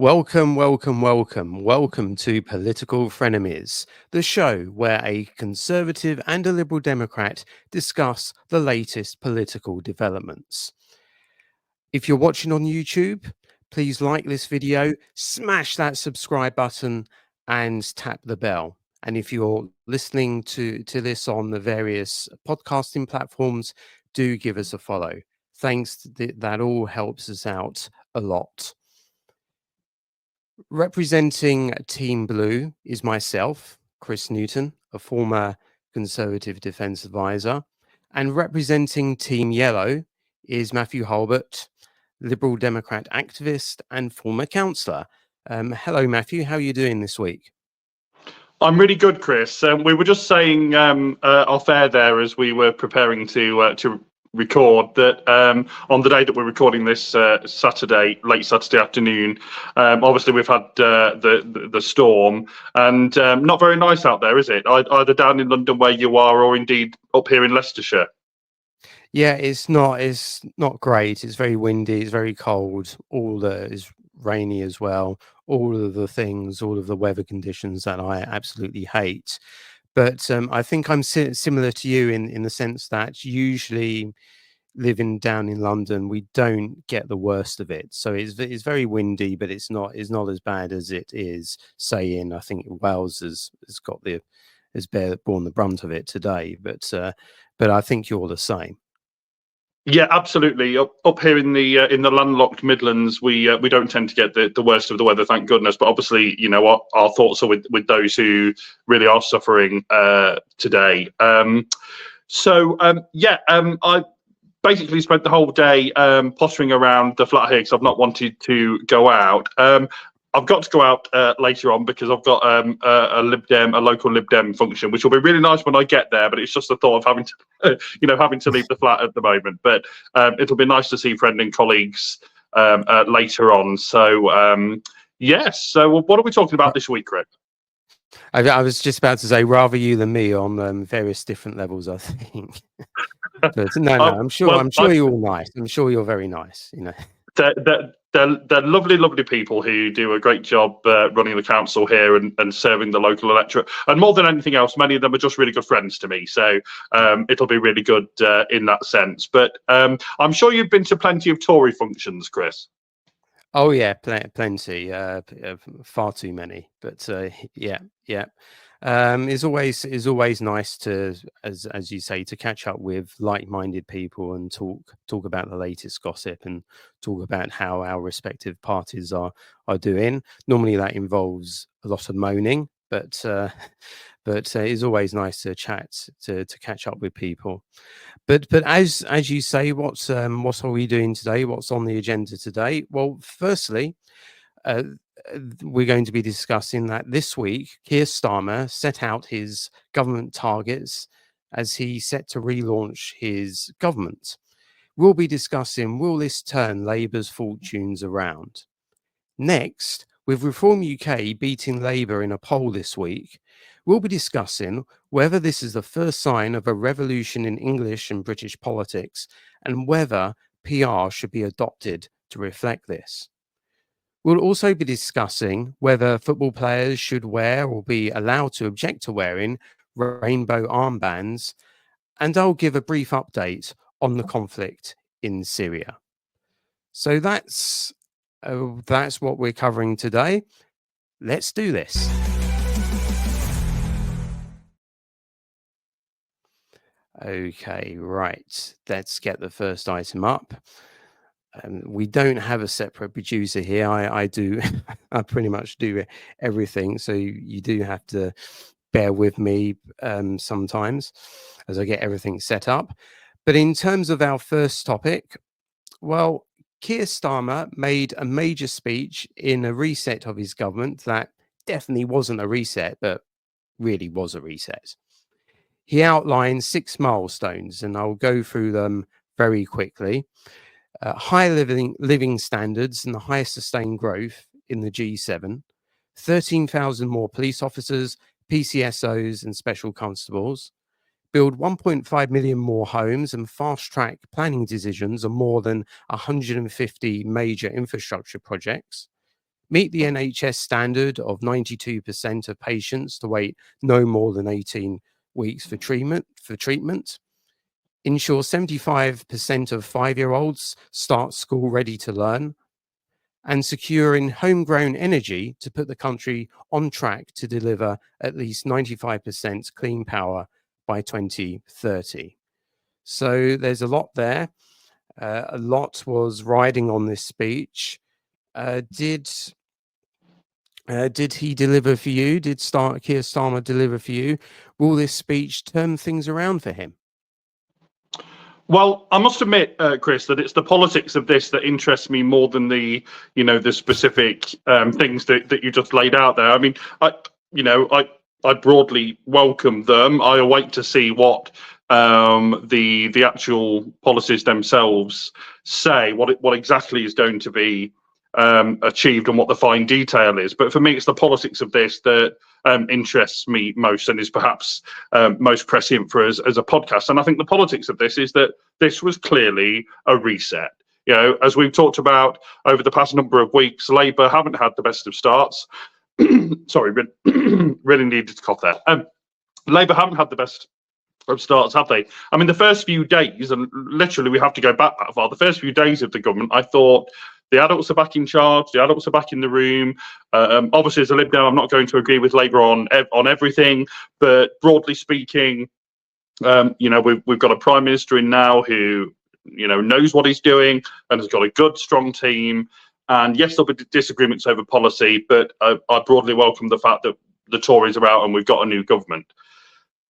Welcome to Political Frenemies, the show where a Conservative and a Liberal Democrat discuss the latest political developments. If you're watching on YouTube, please like this video, smash that subscribe button and tap the bell. And if you're listening to this on the various podcasting platforms, do give us a follow. Thanks, that all helps us out a lot. Representing Team Blue is myself, Chris Newton, a former Conservative Defence Advisor, and representing Team Yellow is Mathew Hulbert, Liberal Democrat activist and former councillor. Hello, Mathew. How are you doing this week? I'm really good, Chris. We were just saying off air there as we were preparing to record that on the day that we're recording this Saturday, late Saturday afternoon, obviously we've had the storm, and not very nice out there, is it? Either down in London where you are, or indeed up here in Leicestershire. Yeah, it's not great. It's very windy. It's very cold. Is rainy as well. All of the weather conditions that I absolutely hate. But I think I'm similar to you in the sense that usually living down in London, we don't get the worst of it. So it's very windy, but it's not as bad as it is, say, I think Wales has borne the brunt of it today. But I think you're the same. Yeah, absolutely. Up here in the landlocked Midlands, we don't tend to get the worst of the weather, thank goodness. But obviously, you know, our thoughts are with those who really are suffering today. I basically spent the whole day pottering around the flat here because I've not wanted to go out. I've got to go out later on because I've got a local Lib Dem function, which will be really nice when I get there. But it's just the thought of having to leave the flat at the moment. But it'll be nice to see friends and colleagues later on. So yes. So what are we talking about this week, Rick? I was just about to say rather you than me on various different levels, I think. But no, I'm sure you're all nice. I'm sure you're very nice. You know. They're lovely people who do a great job running the council here and serving the local electorate. And more than anything else, many of them are just really good friends to me. So it'll be really good in that sense. But I'm sure you've been to plenty of Tory functions, Chris. Oh yeah, plenty. Far too many. But yeah. It's always nice to, as you say, to catch up with like-minded people and talk about the latest gossip and talk about how our respective parties are doing. Normally that involves a lot of moaning, but it's always nice to chat to catch up with people. But as you say, what are we doing today? What's on the agenda today? Well, firstly, we're going to be discussing that this week. Keir Starmer set out his government targets as he set to relaunch his government. We'll be discussing, will this turn Labour's fortunes around? Next, with Reform UK beating Labour in a poll this week, we'll be discussing whether this is the first sign of a revolution in English and British politics and whether PR should be adopted to reflect this. We'll also be discussing whether football players should wear or be allowed to object to wearing rainbow armbands, and I'll give a brief update on the conflict in Syria. So that's what we're covering today. Let's do this. Okay, right. Let's get the first item up. We don't have a separate producer here. I do. I pretty much do everything. So you do have to bear with me sometimes as I get everything set up. But in terms of our first topic, well, Keir Starmer made a major speech in a reset of his government that definitely wasn't a reset, but really was a reset. He outlined 6 milestones, and I'll go through them very quickly. High living standards and the highest sustained growth in the G7, 13,000 more police officers, PCSOs and special constables, build 1.5 million more homes and fast-track planning decisions on more than 150 major infrastructure projects, meet the NHS standard of 92% of patients to wait no more than 18 weeks for treatment, ensure 75% of 5-year-olds start school ready to learn, and securing homegrown energy to put the country on track to deliver at least 95% clean power by 2030. So there's a lot there. A lot was riding on this speech. Did he deliver for you? Did Keir Starmer deliver for you? Will this speech turn things around for him? Well, I must admit, Chris, that it's the politics of this that interests me more than the specific things that you just laid out there. I mean, I broadly welcome them. I await to see what the actual policies themselves say, what exactly is going to be achieved and what the fine detail is. But for me, it's the politics of this that interests me most and is perhaps most prescient for us as a podcast. And I think the politics of this is that this was clearly a reset. As we've talked about over the past number of weeks, Labour haven't had the best of starts. Sorry, really needed to cough there. Labour haven't had the best of starts, have they? I mean, the first few days, and literally we have to go back that far, the first few days of the government, I thought the adults are back in charge, the adults are back in the room. Obviously, as a Lib Dem, I'm not going to agree with Labour on everything, but broadly speaking, we've got a Prime Minister in now who knows what he's doing and has got a good, strong team. And yes, there'll be disagreements over policy, but I broadly welcome the fact that the Tories are out and we've got a new government.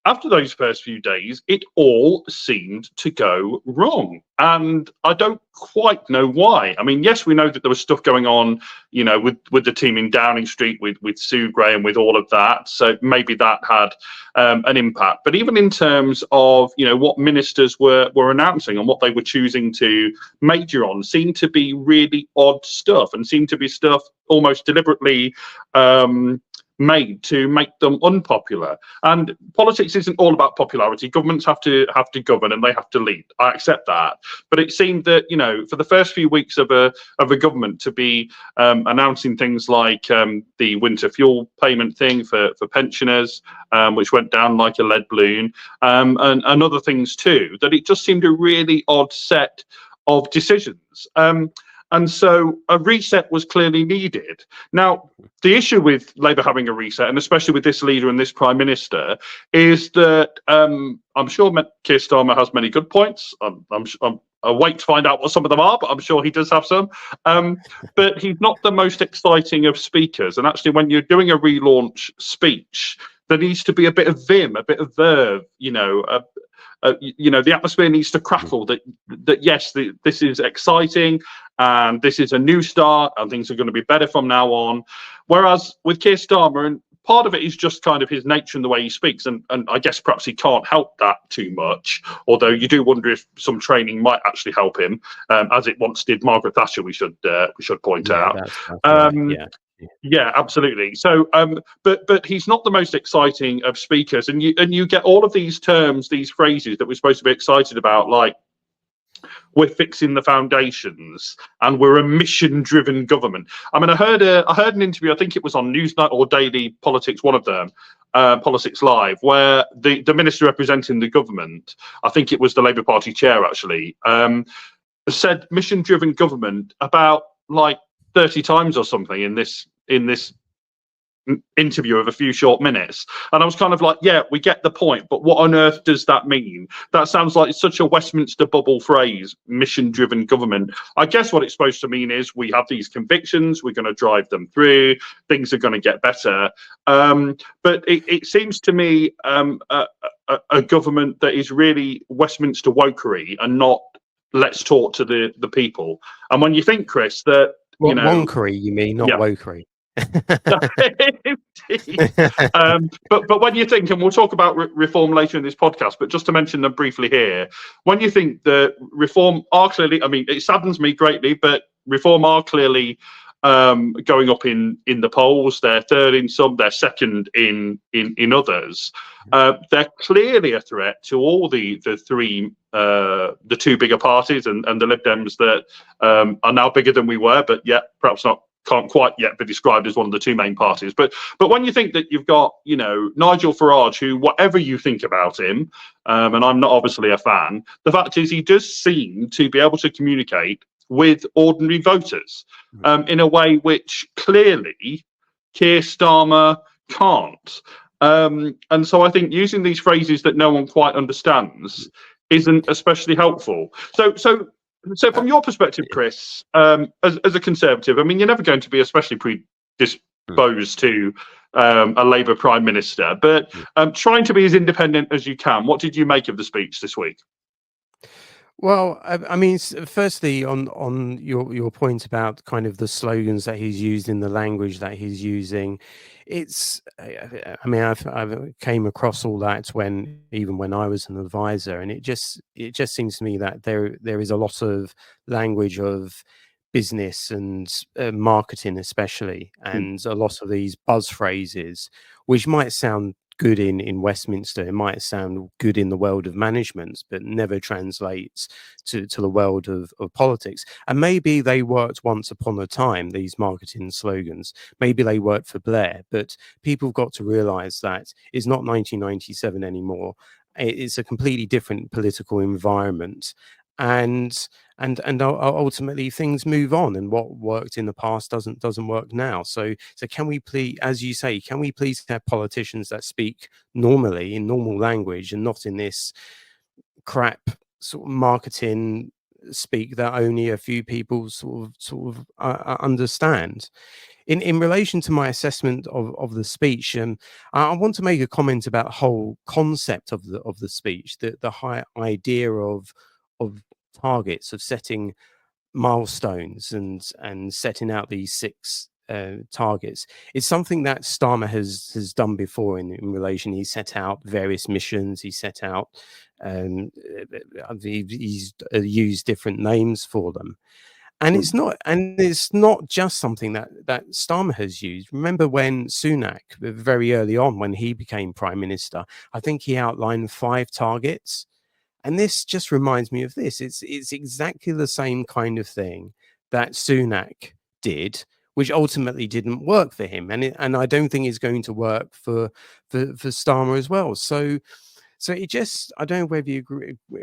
After those first few days, it all seemed to go wrong. And I don't quite know why. I mean, yes, we know that there was stuff going on, with the team in Downing Street, with Sue Gray and with all of that. So maybe that had an impact. But even in terms of, what ministers were announcing and what they were choosing to major on seemed to be really odd stuff and seemed to be stuff almost deliberately made to make them unpopular. And politics isn't all about popularity. Governments have to govern and they have to lead. I accept that. But it seemed that, for the first few weeks of a government to be announcing things like the winter fuel payment thing for pensioners, which went down like a lead balloon, and other things too, that it just seemed a really odd set of decisions. And so a reset was clearly needed. Now, the issue with Labour having a reset, and especially with this leader and this Prime Minister, is that I'm sure Keir Starmer has many good points. I wait to find out what some of them are, but I'm sure he does have some. But he's not the most exciting of speakers. And actually, when you're doing a relaunch speech, there needs to be a bit of vim, a bit of verve, the atmosphere needs to crackle that yes, this is exciting and this is a new start and things are going to be better from now on. Whereas with Keir Starmer, and part of it is just kind of his nature and the way he speaks, and I guess perhaps he can't help that too much, although you do wonder if some training might actually help him, as it once did Margaret Thatcher, we should point out. That's right. Yeah, absolutely. So, but he's not the most exciting of speakers, and you get all of these terms, these phrases that we're supposed to be excited about, like we're fixing the foundations and we're a mission-driven government. I mean, I heard an interview. I think it was on Newsnight or Daily Politics, one of them, Politics Live, where the minister representing the government, I think it was the Labour Party chair actually, said mission-driven government about like 30 times or something in this interview of a few short minutes, and I was kind of like, yeah, we get the point, but what on earth does that mean? That sounds like such a Westminster bubble phrase, mission-driven government. I guess what it's supposed to mean is we have these convictions, we're going to drive them through, things are going to get better, but it seems to me a government that is really Westminster wokery and not let's talk to the people. And when you think, Chris, that wonkery, you mean, not wokery. But when you think, and we'll talk about reform later in this podcast, but just to mention them briefly here, when you think that reform are clearly, I mean, it saddens me greatly, but reform are clearly going up in the polls. They're third in some, they're second in others. They're clearly a threat to all the two bigger parties and the Lib Dems that are now bigger than we were, but yet perhaps not can't quite yet be described as one of the two main parties. But when you think that you've got, you know, Nigel Farage, who, whatever you think about him, and I'm not obviously a fan, the fact is he does seem to be able to communicate with ordinary voters in a way which clearly Keir Starmer can't. And so I think using these phrases that no one quite understands isn't especially helpful. So from your perspective, Chris, as a Conservative, I mean, you're never going to be especially predisposed to a Labour Prime Minister, but trying to be as independent as you can. What did you make of the speech this week? Well, I mean, firstly, on your point about kind of the slogans that he's used in the language that he's using, it's, I mean, I've came across all that even when I was an advisor, and it just seems to me that there is a lot of language of business and marketing, especially, and a lot of these buzz phrases, which might sound good in Westminster, it might sound good in the world of management, but never translates to the world of politics. And maybe they worked once upon a time, these marketing slogans. Maybe they worked for Blair, but people have got to realize that it's not 1997 anymore. It's a completely different political environment. And ultimately things move on, and what worked in the past doesn't work now. So can we please, as you say, can we please have politicians that speak normally in normal language and not in this crap sort of marketing speak that only a few people sort of understand? In relation to my assessment of the speech, I want to make a comment about the whole concept of the speech, the high idea of targets, of setting milestones and setting out these 6 targets. It's something that Starmer has done before in relation. He set out various missions. He set out he's used different names for them. And it's not just something that Starmer has used. Remember when Sunak, very early on, when he became Prime Minister, I think he outlined 5 targets. And this just reminds me of this. It's exactly the same kind of thing that Sunak did, which ultimately didn't work for him, and I don't think it's going to work for Starmer as well. So it just, I don't know whether you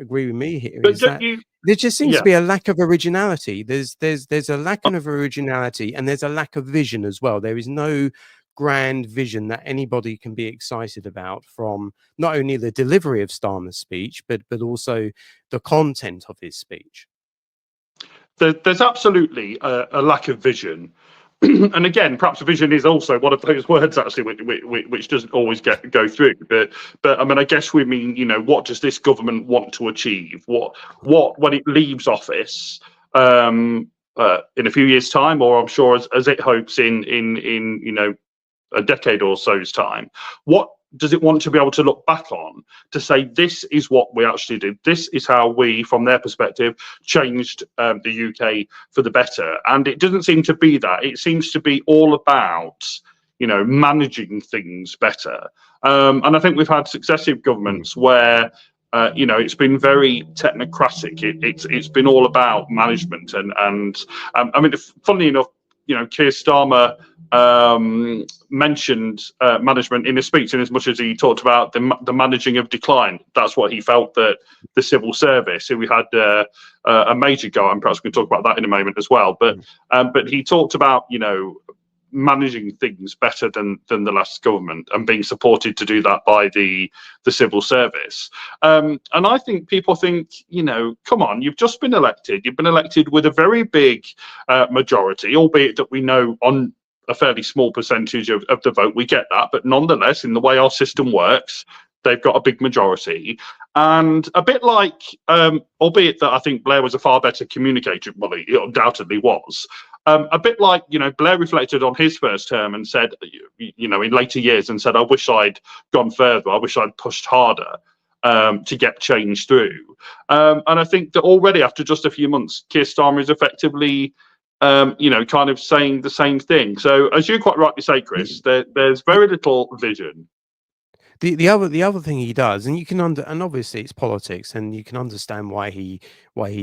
agree with me here. But is that there just seems to be a lack of originality. There's a lack of originality, and there's a lack of vision as well. There is no grand vision that anybody can be excited about from not only the delivery of Starmer's speech, but also the content of his speech. There's absolutely a lack of vision. And again, perhaps vision is also one of those words actually which doesn't always go through. But I mean, I guess we mean, you know, what does this government want to achieve? What when it leaves office in a few years' time, or I'm sure as it hopes in you know, a decade or so's time, what does it want to be able to look back on to say, this is what we actually did, this is how we, from their perspective, changed the UK for the better? And it doesn't seem to be that. It seems to be all about, you know, managing things better. And I think we've had successive governments where you know, it's been very technocratic. It's been all about management, and I mean, funnily enough, you know, Keir Starmer mentioned management in his speech, in as much as he talked about the managing of decline. That's what he felt that the civil service, who we had a major go, and perhaps we can talk about that in a moment as well. But he talked about, you know, managing things better than the last government, and being supported to do that by the civil service. And I think people think, you know, come on, you've just been elected. You've been elected with a very big majority, albeit that we know on a fairly small percentage of the vote we get that, but nonetheless, in the way our system works, they've got a big majority. And a bit like, albeit that I think Blair was a far better communicator, well, he undoubtedly was, a bit like, you know, Blair reflected on his first term and said, you know, in later years, and said, I wish I'd gone further, I wish I'd pushed harder to get change through. And I think that already after just a few months, Keir Starmer is effectively, you know, kind of saying the same thing. So as you quite rightly say, Chris, there's very little vision. The other thing he does, and you can and obviously it's politics, and you can understand why he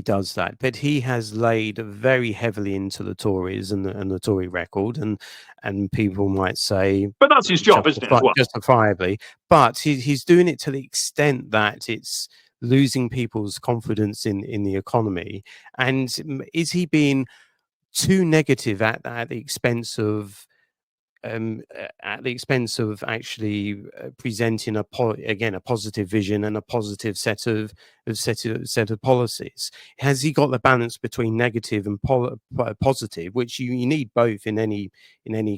does that. But he has laid very heavily into the Tories and the Tory record, and people might say, But that's his job, isn't it, as well? justifiably. But he's doing it to the extent that it's losing people's confidence in the economy. And is he being too negative at the expense of actually presenting a positive vision and a positive set of policies? Has he got the balance between negative and positive, which you need both in any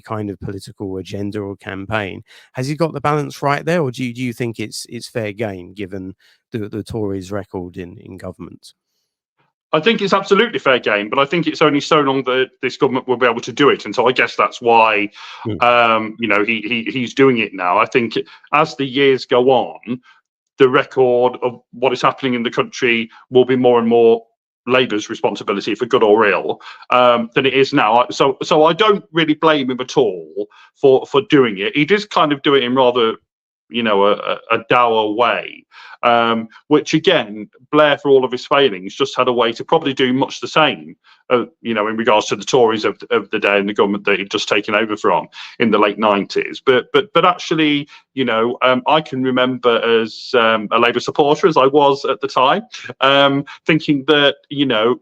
kind of political agenda or campaign? Has he got the balance right there, or do you think it's fair game given the Tories' record in government? I think it's absolutely fair game, but I think it's only so long that this government will be able to do it, and so I guess that's why he's doing it now. I think as the years go on, the record of what is happening in the country will be more and more Labour's responsibility, for good or ill, than it is now. So I don't really blame him at all for doing it. He does kind of do it in rather, a dour way, which again, Blair, for all of his failings, just had a way to probably do much the same, in regards to the Tories of the day and the government that he'd just taken over from in the late 90s. But actually, I can remember as a Labour supporter, as I was at the time, thinking that,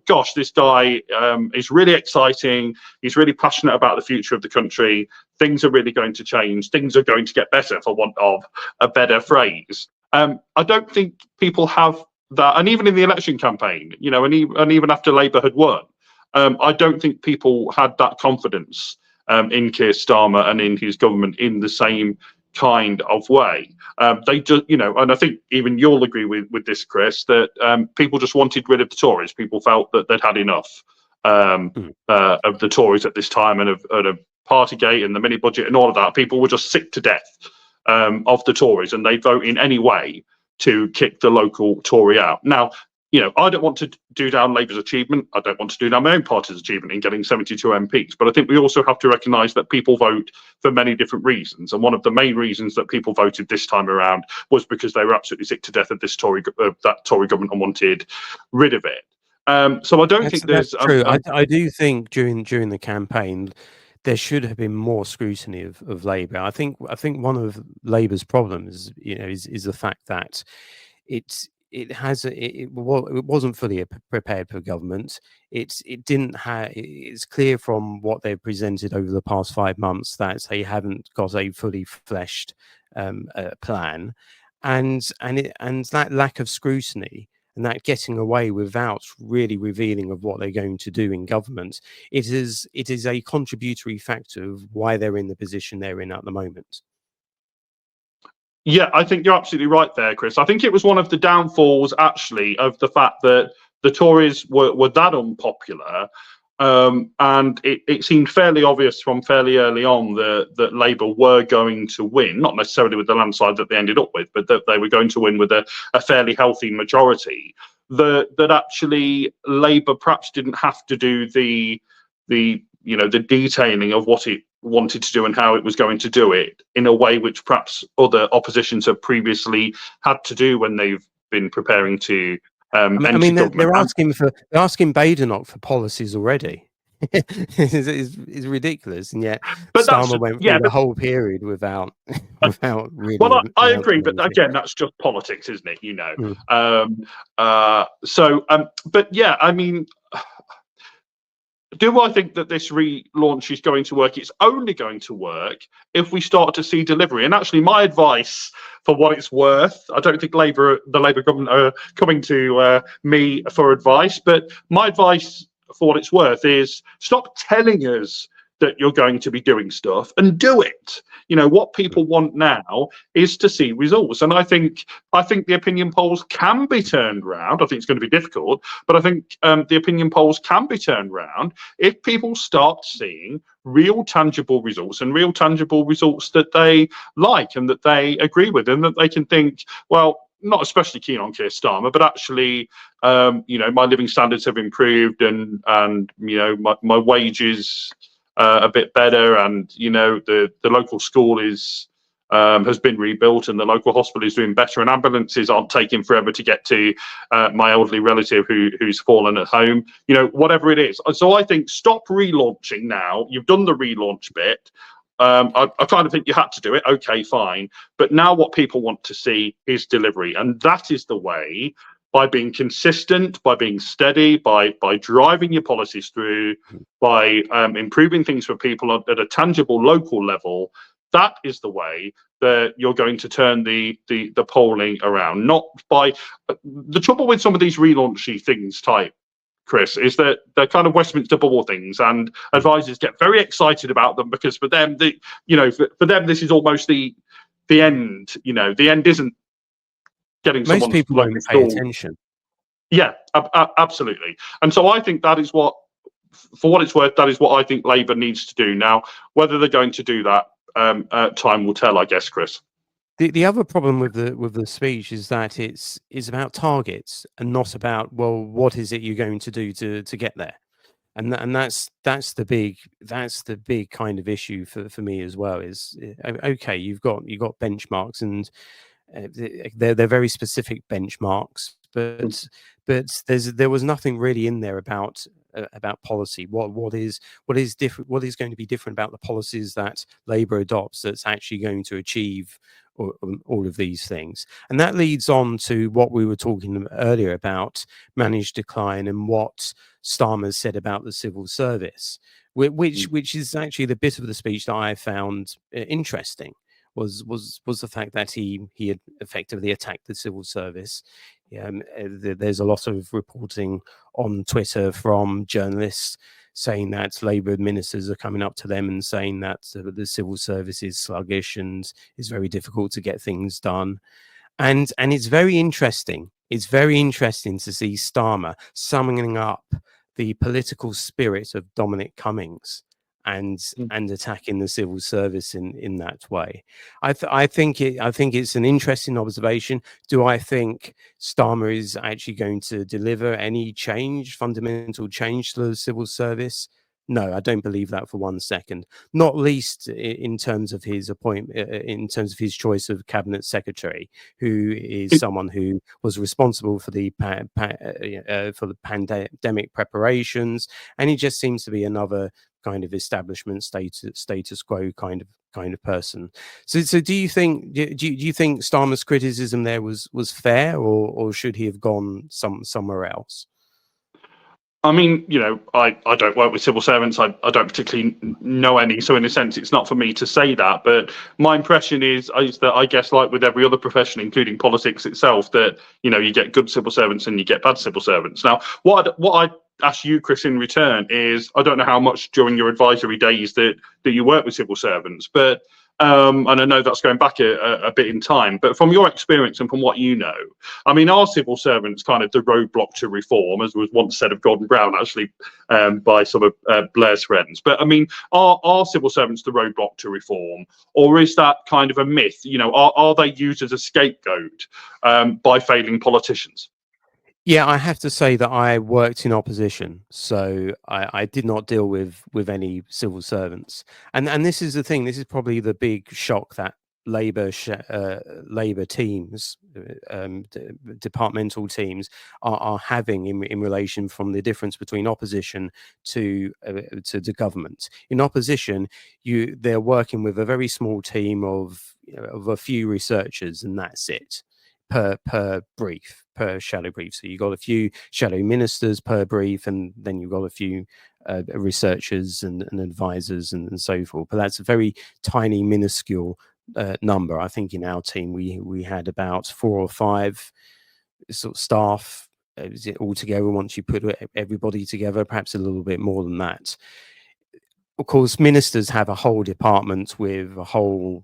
gosh, this guy is really exciting. He's really passionate about the future of the country. Things are really going to change. Things are going to get better, for want of a better phrase. I don't think people have that, and even in the election campaign, and even after Labour had won, I don't think people had that confidence in Keir Starmer and in his government in the same kind of way. They just, and I think even you'll agree with this, Chris, that people just wanted rid of the Tories. People felt that they'd had enough of the Tories at this time, and of Partygate and the mini budget and all of that. People were just sick to death of the Tories, and they'd vote in any way to kick the local Tory out. Now, I don't want to do down Labour's achievement. I don't want to do down my own party's achievement in getting 72 MPs. But I think we also have to recognise that people vote for many different reasons. And one of the main reasons that people voted this time around was because they were absolutely sick to death of this Tory government and wanted rid of it. So I don't think there's true. I do think during the campaign there should have been more scrutiny of Labour. I think one of Labour's problems, is the fact that it wasn't fully prepared for government. It's clear from what they've presented over the past 5 months that they haven't got a fully fleshed plan, and that lack of scrutiny and that getting away without really revealing of what they're going to do in government, it is a contributory factor of why they're in the position they're in at the moment. Yeah, I think you're absolutely right there, Chris. I think it was one of the downfalls, actually, of the fact that the Tories were that unpopular. And it seemed fairly obvious from fairly early on that Labour were going to win, not necessarily with the landslide that they ended up with, but that they were going to win with a fairly healthy majority. That actually Labour perhaps didn't have to do the detailing of what it wanted to do and how it was going to do it in a way which perhaps other oppositions have previously had to do when they've been preparing to. They're asking Badenoch for policies already. It's ridiculous, and yet Starmer went through the whole period without really. Well, I agree, but again, that's just politics, isn't it? But yeah, I mean, do I think that this relaunch is going to work? It's only going to work if we start to see delivery. And actually, my advice, for what it's worth, I don't think the Labour government are coming to me for advice, but my advice, for what it's worth, is stop telling us that you're going to be doing stuff and do it. What people want now is to see results. And I think the opinion polls can be turned around. I think it's going to be difficult, but I think the opinion polls can be turned around if people start seeing real tangible results, and real tangible results that they like and that they agree with, and that they can think, well, not especially keen on Keir Starmer, but actually, my living standards have improved, and my wages a bit better, and the local school is has been rebuilt, and the local hospital is doing better, and ambulances aren't taking forever to get to my elderly relative who's fallen at home, whatever it is. So I think stop relaunching now. You've done the relaunch bit. I kind of think you had to do it. Okay, fine. But now what people want to see is delivery. And that is the way, by being consistent, by being steady, by driving your policies through, by improving things for people at a tangible local level. That is the way that you're going to turn the polling around. Not by the trouble with some of these relaunchy things type, Chris, is that they're kind of Westminster bubble things, and advisors get very excited about them because for them, for them this is almost the end. The end isn't getting Most people don't pay attention. Yeah, absolutely. And so I think that is what, for what it's worth, that is what I think Labour needs to do now. Whether they're going to do that, time will tell, I guess, Chris. The other problem with the speech is that it's about targets and not about, well, what is it you're going to do to get there, and that's the big kind of issue for me as well. Is okay, you've got benchmarks, and they're very specific benchmarks, but there was nothing really in there about policy. What is different? What is going to be different about the policies that Labour adopts that's actually going to achieve all of these things? And that leads on to what we were talking earlier about managed decline and what Starmer said about the civil service, which is actually the bit of the speech that I found interesting. Was the fact that he had effectively attacked the civil service. There's a lot of reporting on Twitter from journalists saying that Labour ministers are coming up to them and saying that the civil service is sluggish and it's very difficult to get things done. And it's very interesting. It's very interesting to see Starmer summoning up the political spirit of Dominic Cummings and attacking the civil service in that way. I think it's an interesting observation. Do I think Starmer is actually going to deliver any fundamental change to the civil service? No, I don't believe that for 1 second. Not least in terms of his appointment, in terms of his choice of cabinet secretary, who is someone who was responsible for the pandemic preparations, and he just seems to be another kind of establishment status quo kind of person. So do you think Starmer's criticism there was fair, or should he have gone somewhere else? I mean, I don't work with civil servants. I don't particularly know any. So in a sense, it's not for me to say that. But my impression is that I guess, like with every other profession, including politics itself, that, you get good civil servants and you get bad civil servants. Now, what I ask you, Chris, in return is, I don't know how much during your advisory days that you work with civil servants, but and I know that's going back a bit in time, but from your experience and from what you know, I mean, are civil servants kind of the roadblock to reform, as was once said of Gordon Brown, actually, by some of Blair's friends? But I mean, are civil servants the roadblock to reform, or is that kind of a myth? Are they used as a scapegoat by failing politicians? Yeah, I have to say that I worked in opposition, so I did not deal with any civil servants. And this is the thing. This is probably the big shock that Labour teams, departmental teams, are having in relation from the difference between opposition to the government. In opposition, they're working with a very small team of a few researchers, and that's it. Per shadow brief. So you've got a few shadow ministers per brief, and then you've got a few researchers and advisors and so forth. But that's a very tiny, minuscule number. I think in our team we had about 4 or 5 sort of staff. Is it all together? Once you put everybody together, perhaps a little bit more than that. Of course, ministers have a whole department with a whole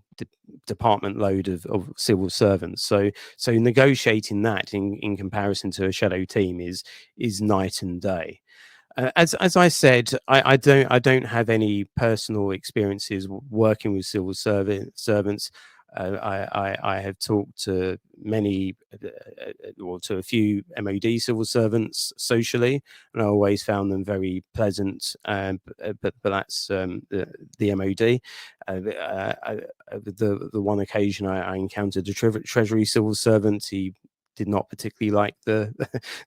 department load of civil servants. So negotiating that in comparison to a shadow team is night and day. As I said, I don't have any personal experiences working with civil servants. I have talked to many, or to a few MOD civil servants socially, and I always found them very pleasant. But that's the MOD. The one occasion I encountered a Treasury civil servant, he did not particularly like the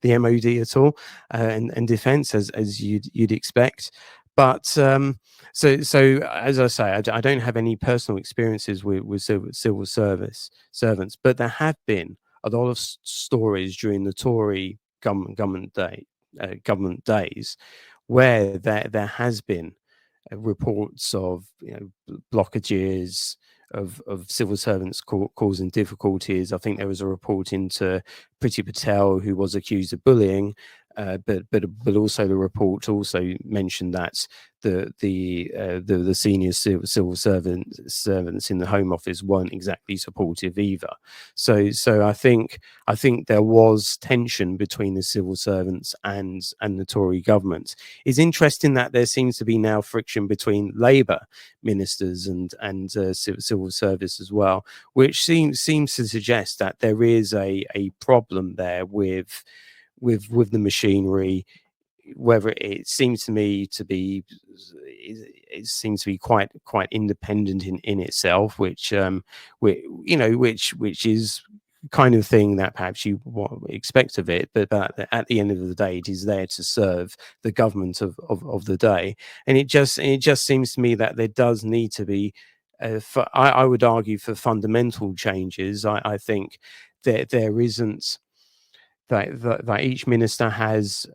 the MOD at all, and defence, as you'd expect. But so as I say, I don't have any personal experiences with civil service servants, but there have been a lot of stories during the Tory government days where there has been reports of blockages of civil servants causing difficulties. I think there was a report into Priti Patel, who was accused of bullying, but also the report also mentioned that the senior civil servants in the Home Office weren't exactly supportive either. So I think there was tension between the civil servants and the Tory government. It's interesting that there seems to be now friction between Labour ministers and civil service as well, which seems to suggest that there is a problem there with the machinery. Whether it seems to me to be, it seems to be quite independent in itself, which which is kind of thing that perhaps you expect of it, but at the end of the day, it is there to serve the government of the day, and it just seems to me that there does need to be, I would argue, for fundamental changes. I think that there isn't. That each minister has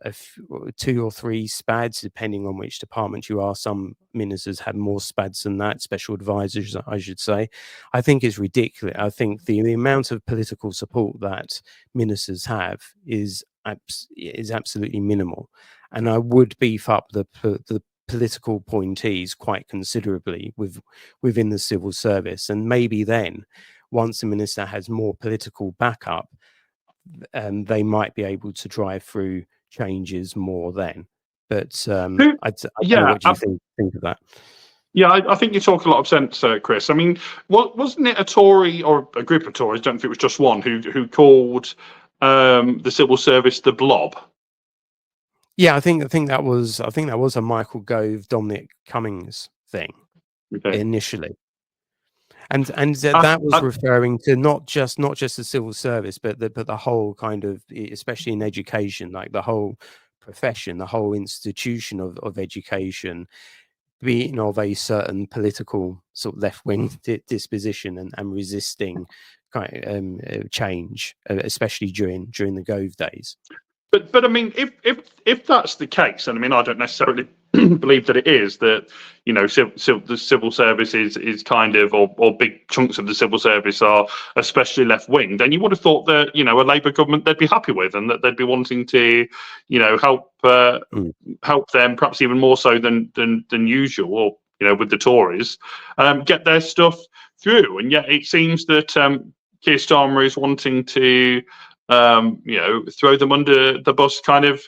2 or 3 SPADs, depending on which department you are. Some ministers have more SPADs than that, special advisors, I should say. I think it's ridiculous. I think the amount of political support that ministers have is absolutely minimal, and I would beef up the political appointees quite considerably within the civil service, and maybe then, once the minister has more political backup, they might be able to drive through changes more then. But I don't know, what do you think of that? Yeah, I think you talk a lot of sense, Chris. I mean, wasn't it a Tory or a group of Tories? I don't think it was just one who called the civil service the blob. Yeah, I think that was a Michael Gove, Dominic Cummings thing initially. And that was referring to not just the civil service, but the whole kind of, especially in education, like the whole profession, the whole institution of education, being of a certain political sort of left-wing disposition and resisting kind of change, especially during the Gove days. But I mean, if that's the case, and I mean, I don't necessarily believe that it is, that the civil service is kind of, or big chunks of the civil service are especially left wing, then you would have thought that a Labour government they'd be happy with, and that they'd be wanting to help them, perhaps even more so than usual, or with the Tories, get their stuff through. And yet it seems that Keir Starmer is wanting to throw them under the bus kind of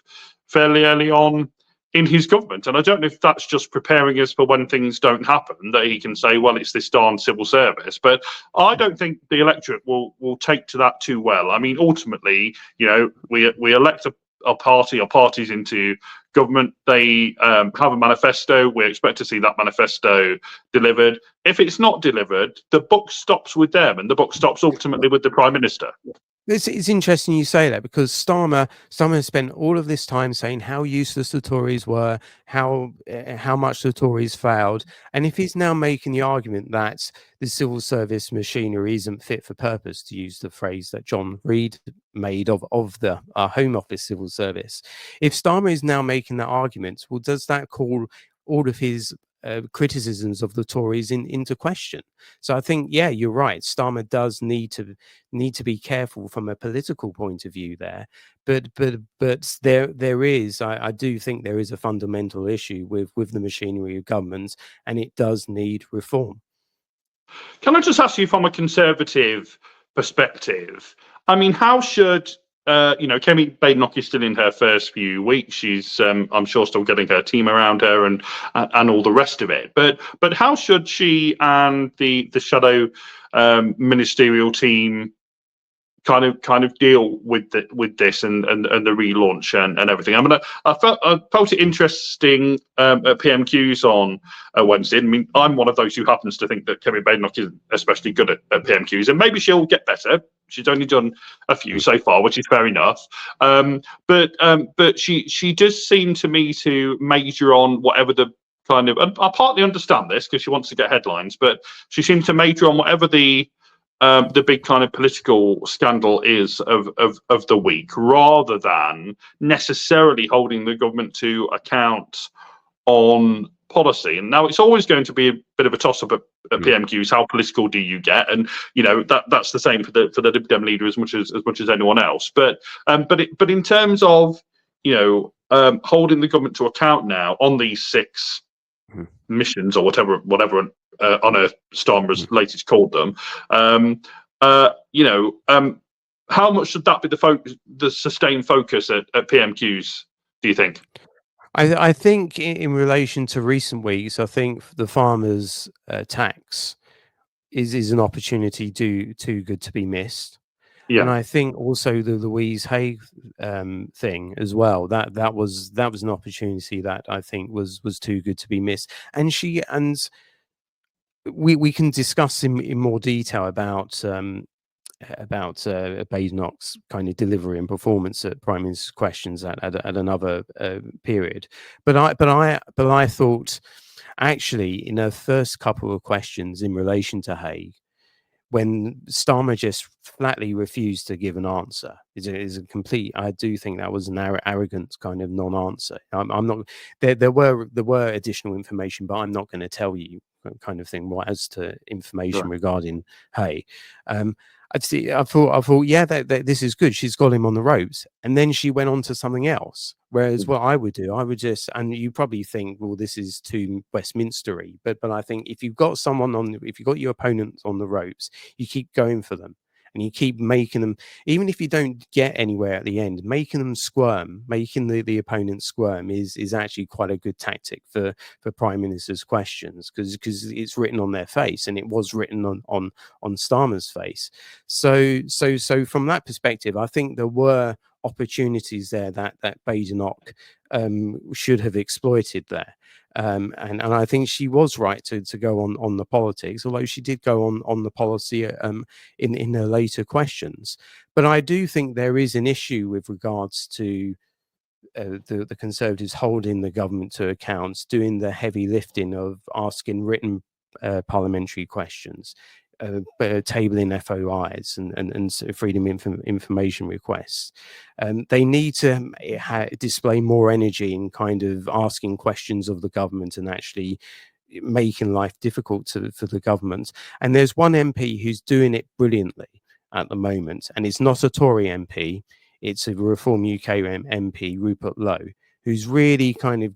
fairly early on in his government. And I don't know if that's just preparing us for when things don't happen, that he can say, well, it's this darn civil service. But I don't think the electorate will take to that too well. I mean, ultimately, we elect a party or parties into government. They have a manifesto. We expect to see that manifesto delivered. If it's not delivered, the buck stops with them, and the buck stops ultimately with the Prime Minister. It's interesting you say that, because Starmer spent all of this time saying how useless the Tories were, how much the Tories failed, and if he's now making the argument that the civil service machinery isn't fit for purpose, to use the phrase that John Reid made of the Home Office civil service, if Starmer is now making that argument, well, does that call all of his criticisms of the Tories into question? So I think, yeah, you're right. Starmer does need to be careful from a political point of view there, but there is, I do think there is a fundamental issue with the machinery of government, and it does need reform. Can I just ask you, from a Conservative perspective, I mean, how should Kemi Badenoch is still in her first few weeks. She's, I'm sure, still getting her team around her and all the rest of it. But how should she and the shadow ministerial team kind of deal with this and the relaunch and everything? I mean, I felt it interesting at PMQs on Wednesday. I mean, I'm one of those who happens to think that Kemi Badenoch is especially good at PMQs, and maybe she'll get better. She's only done a few so far, which is fair enough. But she does seem to me to major on whatever the kind of, and I partly understand this because she wants to get headlines, but she seems to major on whatever the big kind of political scandal is of the week, rather than necessarily holding the government to account on policy. And now it's always going to be a bit of a toss-up at PMQs. How political do you get? And that's the same for the Lib Dem leader as much as anyone else. But in terms of holding the government to account now on these 6 missions or whatever on Earth Starmer's latest called them, how much should that be the sustained focus at PMQs, do you think? I think in relation to recent weeks, I think the farmers' tax is an opportunity too good to be missed. Yeah. And I think also the Louise Hay thing as well, that was an opportunity that I think was too good to be missed. And we can discuss in more detail about Badenoch's kind of delivery and performance at Prime Minister's questions at another period. But I thought actually in her first couple of questions in relation to Hay, when Starmer just flatly refused to give an answer, is a complete. I do think that was an arrogant kind of non-answer. I'm not. There were additional information, but I'm not going to tell you, kind of thing. What as to information regarding Hay, I thought, yeah, this is good. She's got him on the ropes, and then she went on to something else. Whereas what I would do, I would just, and you probably think, well, this is too Westminstery, but I think if you've got if you've got your opponent on the ropes, you keep going for them. And you keep making them, even if you don't get anywhere at the end, making them squirm, making the opponent squirm is actually quite a good tactic for Prime Minister's questions, because it's written on their face, and it was written on Starmer's face. So from that perspective, I think there were opportunities there that Badenoch should have exploited there. And I think she was right to go on the politics, although she did go on the policy in her later questions. But I do think there is an issue with regards to the Conservatives holding the government to account, doing the heavy lifting of asking written parliamentary questions, tabling FOIs and freedom information requests. They need to display more energy in kind of asking questions of the government and actually making life difficult for the government. And there's one MP who's doing it brilliantly at the moment, and it's not a Tory MP. It's a Reform UK MP, Rupert Lowe, who's really kind of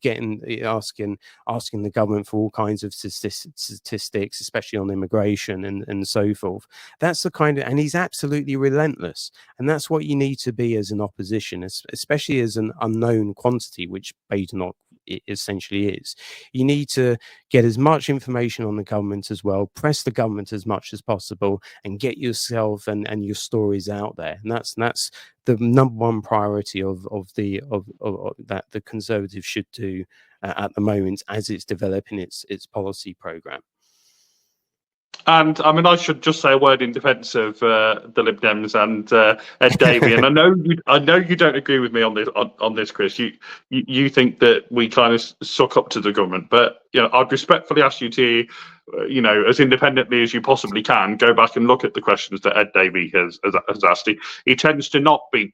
asking the government for all kinds of statistics, especially on immigration and so forth. That's the kind of, and he's absolutely relentless. And that's what you need to be as an opposition, especially as an unknown quantity, which Badenoch essentially is. You need to get as much information on the government as well, press the government as much as possible, and get yourself and your stories out there. And that's the number one priority of that the Conservatives should do at the moment as it's developing its policy programme. And I mean, I should just say a word in defence of the Lib Dems and Ed Davey. And I know you don't agree with me on this, Chris. You think that we kind of suck up to the government, but I'd respectfully ask you to, as independently as you possibly can, go back and look at the questions that Ed Davey has asked. He tends to not be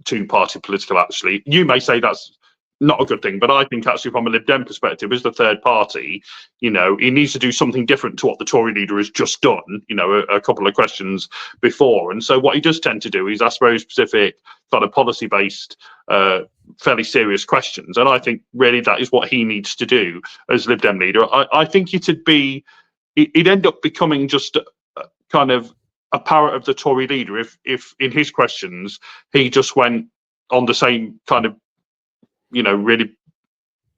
too party political. Actually, you may say that's not a good thing, but I think actually from a Lib Dem perspective, as the third party, he needs to do something different to what the Tory leader has just done, a couple of questions before. And so what he does tend to do is ask very specific, kind of policy-based, fairly serious questions. And I think really that is what he needs to do as Lib Dem leader. I think it'd end up becoming just kind of parrot of the Tory leader if in his questions he just went on the same kind of, really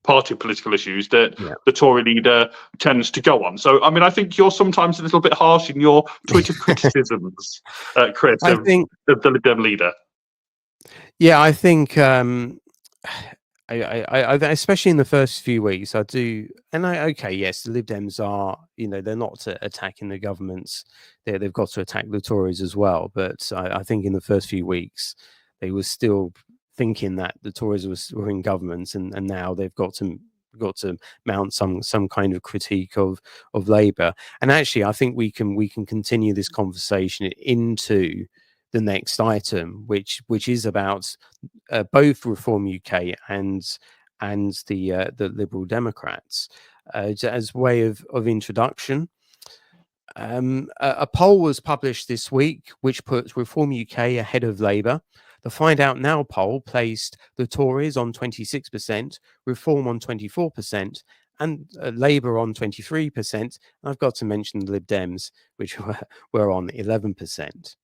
party political issues that the Tory leader tends to go on. So, I mean, I think you're sometimes a little bit harsh in your Twitter criticisms, Chris, I of think, the Lib Dem leader. yeah, I think, I especially in the first few weeks, I do, and okay, yes, the Lib Dems are, they're not attacking the governments. They've got to attack the Tories as well. But I think in the first few weeks, they were still thinking that the Tories were in government, and now they've got to mount some kind of critique of Labour. And actually, I think we can continue this conversation into the next item, which is about both Reform UK and the Liberal Democrats, as way of introduction. A poll was published this week which puts Reform UK ahead of Labour. The Find Out Now poll placed the Tories on 26%, Reform on 24%, and Labour on 23%. I've got to mention the Lib Dems, which were on 11%.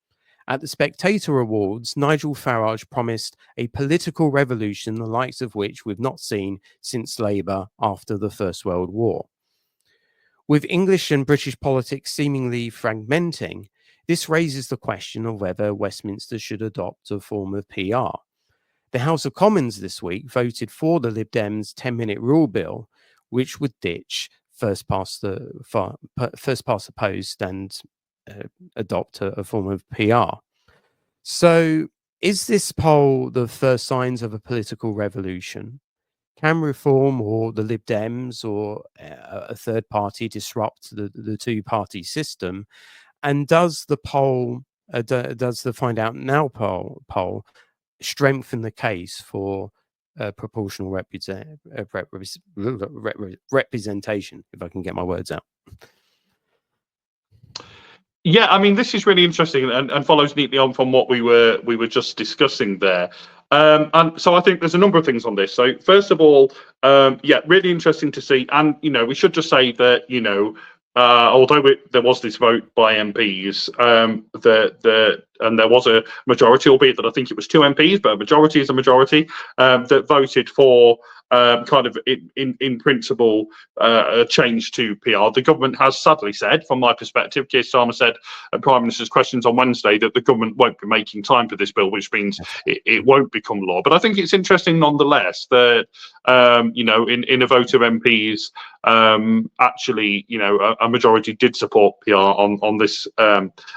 At the Spectator Awards, Nigel Farage promised a political revolution, the likes of which we've not seen since Labour after the First World War. With English and British politics seemingly fragmenting, this raises the question of whether Westminster should adopt a form of PR. The House of Commons this week voted for the Lib Dems' 10-minute rule bill, which would ditch first past the post and adopt a form of PR. So, is this poll the first signs of a political revolution? Can Reform or the Lib Dems or a third party disrupt the two-party system? And does the poll, does the Find Out Now poll strengthen the case for proportional representation, if I can get my words out? Yeah, I mean, this is really interesting and follows neatly on from what we were just discussing there. And so I think there's a number of things on this. So first of all, really interesting to see. And, we should just say that, although there was this vote by MPs, and there was a majority, albeit that I think it was 2 MPs, but a majority is a majority, that voted for kind of in principle a change to PR. The government has sadly said, from my perspective, Keir Starmer said at Prime Minister's questions on Wednesday that the government won't be making time for this bill, which means it won't become law. But I think it's interesting nonetheless that in a vote of MPs, actually, a majority did support PR on this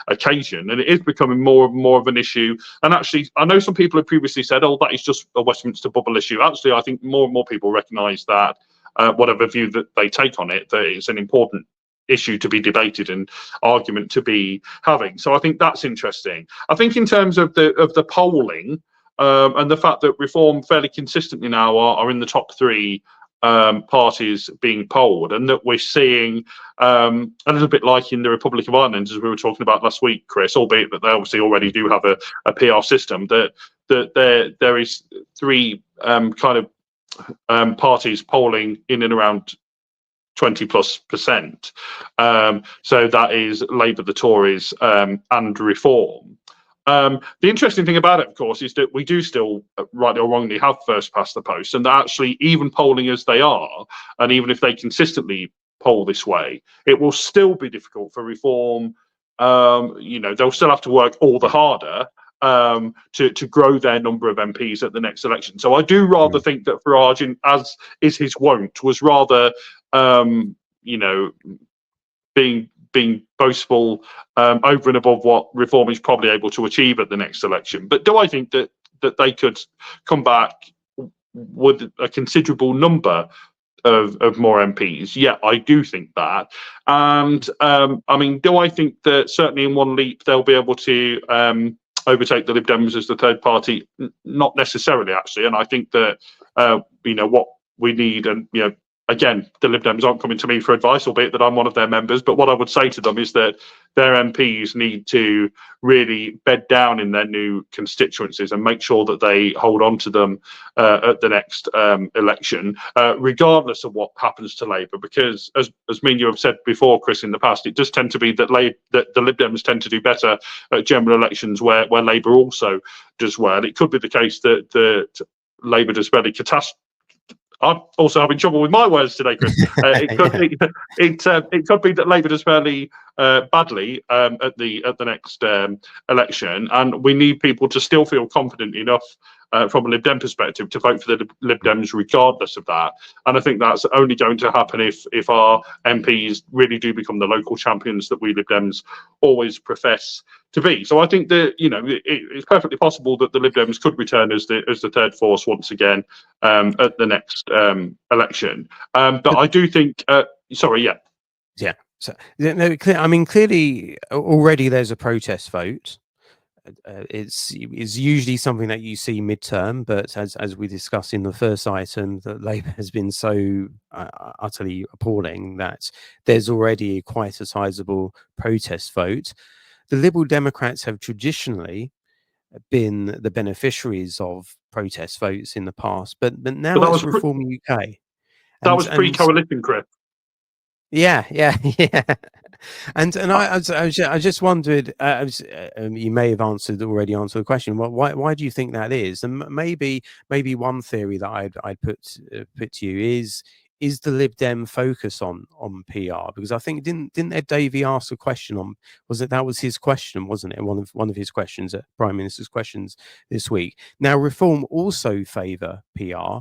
occasion, and it is becoming more and more of an issue. And actually, I know some people have previously said, "Oh, that is just a Westminster bubble issue." Actually, I think more and more people recognise that, whatever view that they take on it, that it's an important issue to be debated and argument to be having. So I think that's interesting. I think in terms of the polling, and the fact that Reform fairly consistently now are in the top 3 parties being polled, and that we're seeing a little bit like in the Republic of Ireland, as we were talking about last week, Chris, albeit that they obviously already do have a PR system, that there is 3 kind of parties polling in and around 20+%. So that is Labour, the Tories, and Reform. The interesting thing about it, of course, is that we do still, rightly or wrongly, have first past the post, and that actually, even polling as they are, and even if they consistently poll this way, it will still be difficult for Reform. They'll still have to work all the harder to grow their number of MPs at the next election. So I do rather think that Farage, as is his wont, was rather being boastful over and above what Reform is probably able to achieve at the next election. But do I think that they could come back with a considerable number of more MPs? Yeah, I do think that. And I mean, do I think that certainly in one leap they'll be able to overtake the Lib Dems as the third party? Not necessarily, actually. And I think that what we need, and again, the Lib Dems aren't coming to me for advice, albeit that I'm one of their members. But what I would say to them is that their MPs need to really bed down in their new constituencies and make sure that they hold on to them at the next election, regardless of what happens to Labour. Because as me and you have said before, Chris, in the past, it does tend to be that the Lib Dems tend to do better at general elections where Labour also does well. It could be the case that Labour does fairly catastrophic. I'm also having trouble with my words today, Chris. It could be that Labour does fairly badly at the next election, and we need people to still feel confident enough from a Lib Dem perspective to vote for the Lib Dems regardless of that. And I think that's only going to happen if our MPs really do become the local champions that we Lib Dems always profess to be. So I think that it's perfectly possible that the Lib Dems could return as the third force once again at the next election. But I do think. Sorry, yeah. Yeah. So I mean, clearly already there's a protest vote. It's usually something that you see midterm, but as we discussed in the first item, that Labour has been so utterly appalling that there's already quite a sizable protest vote. The Liberal Democrats have traditionally been the beneficiaries of protest votes in the past, but now it's Reform UK. That was pre-coalition, Chris. Yeah. And I just wondered. You may have already answered the question. Why do you think that is? And maybe one theory that I'd put to you is the Lib Dem focus on PR, because I think didn't Ed Davey ask a question on, that was his question, wasn't it? One of his questions at Prime Minister's Questions this week. Now Reform also favour PR,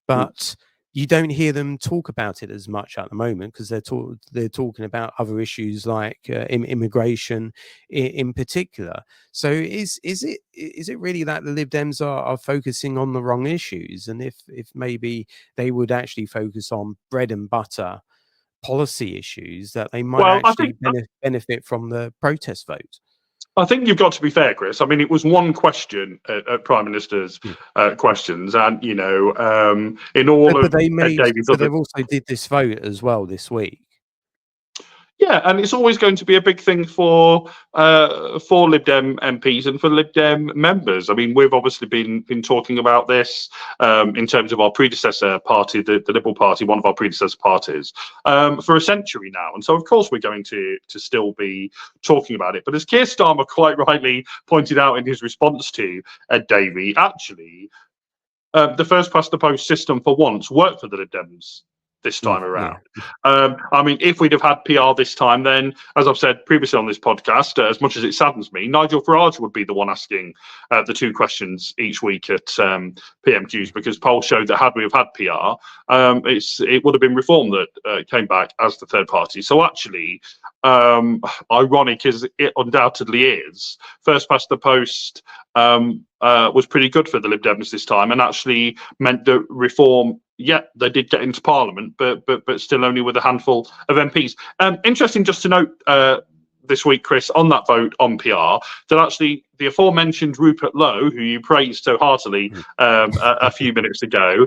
but you don't hear them talk about it as much at the moment because they're talking about other issues like immigration in particular. So is it really that the Lib Dems are focusing on the wrong issues? And if maybe they would actually focus on bread and butter policy issues, that they might benefit from the protest vote? I think you've got to be fair, Chris. I mean, it was one question at Prime Minister's questions, and in all but they've also did this vote as well this week. Yeah, and it's always going to be a big thing for Lib Dem MPs and for Lib Dem members. I mean, we've obviously been talking about this in terms of our predecessor party, the Liberal Party, one of our predecessor parties, for a century now. And so, of course, we're going to still be talking about it. But as Keir Starmer quite rightly pointed out in his response to Ed Davey, actually, the first past the post system for once worked for the Lib Dems this time around. I mean, if we'd have had PR this time, then, as I've said previously on this podcast, as much as it saddens me, Nigel Farage would be the one asking the two questions each week at PMQs, because polls showed that had we have had PR, it would have been Reform that came back as the third party. So actually, ironic as it undoubtedly is, first past the post was pretty good for the Lib Dems this time, and actually meant that Reform, they did get into Parliament, but still only with a handful of MPs. Interesting just to note this week, Chris, on that vote on PR, that actually the aforementioned Rupert Lowe, who you praised so heartily a few minutes ago,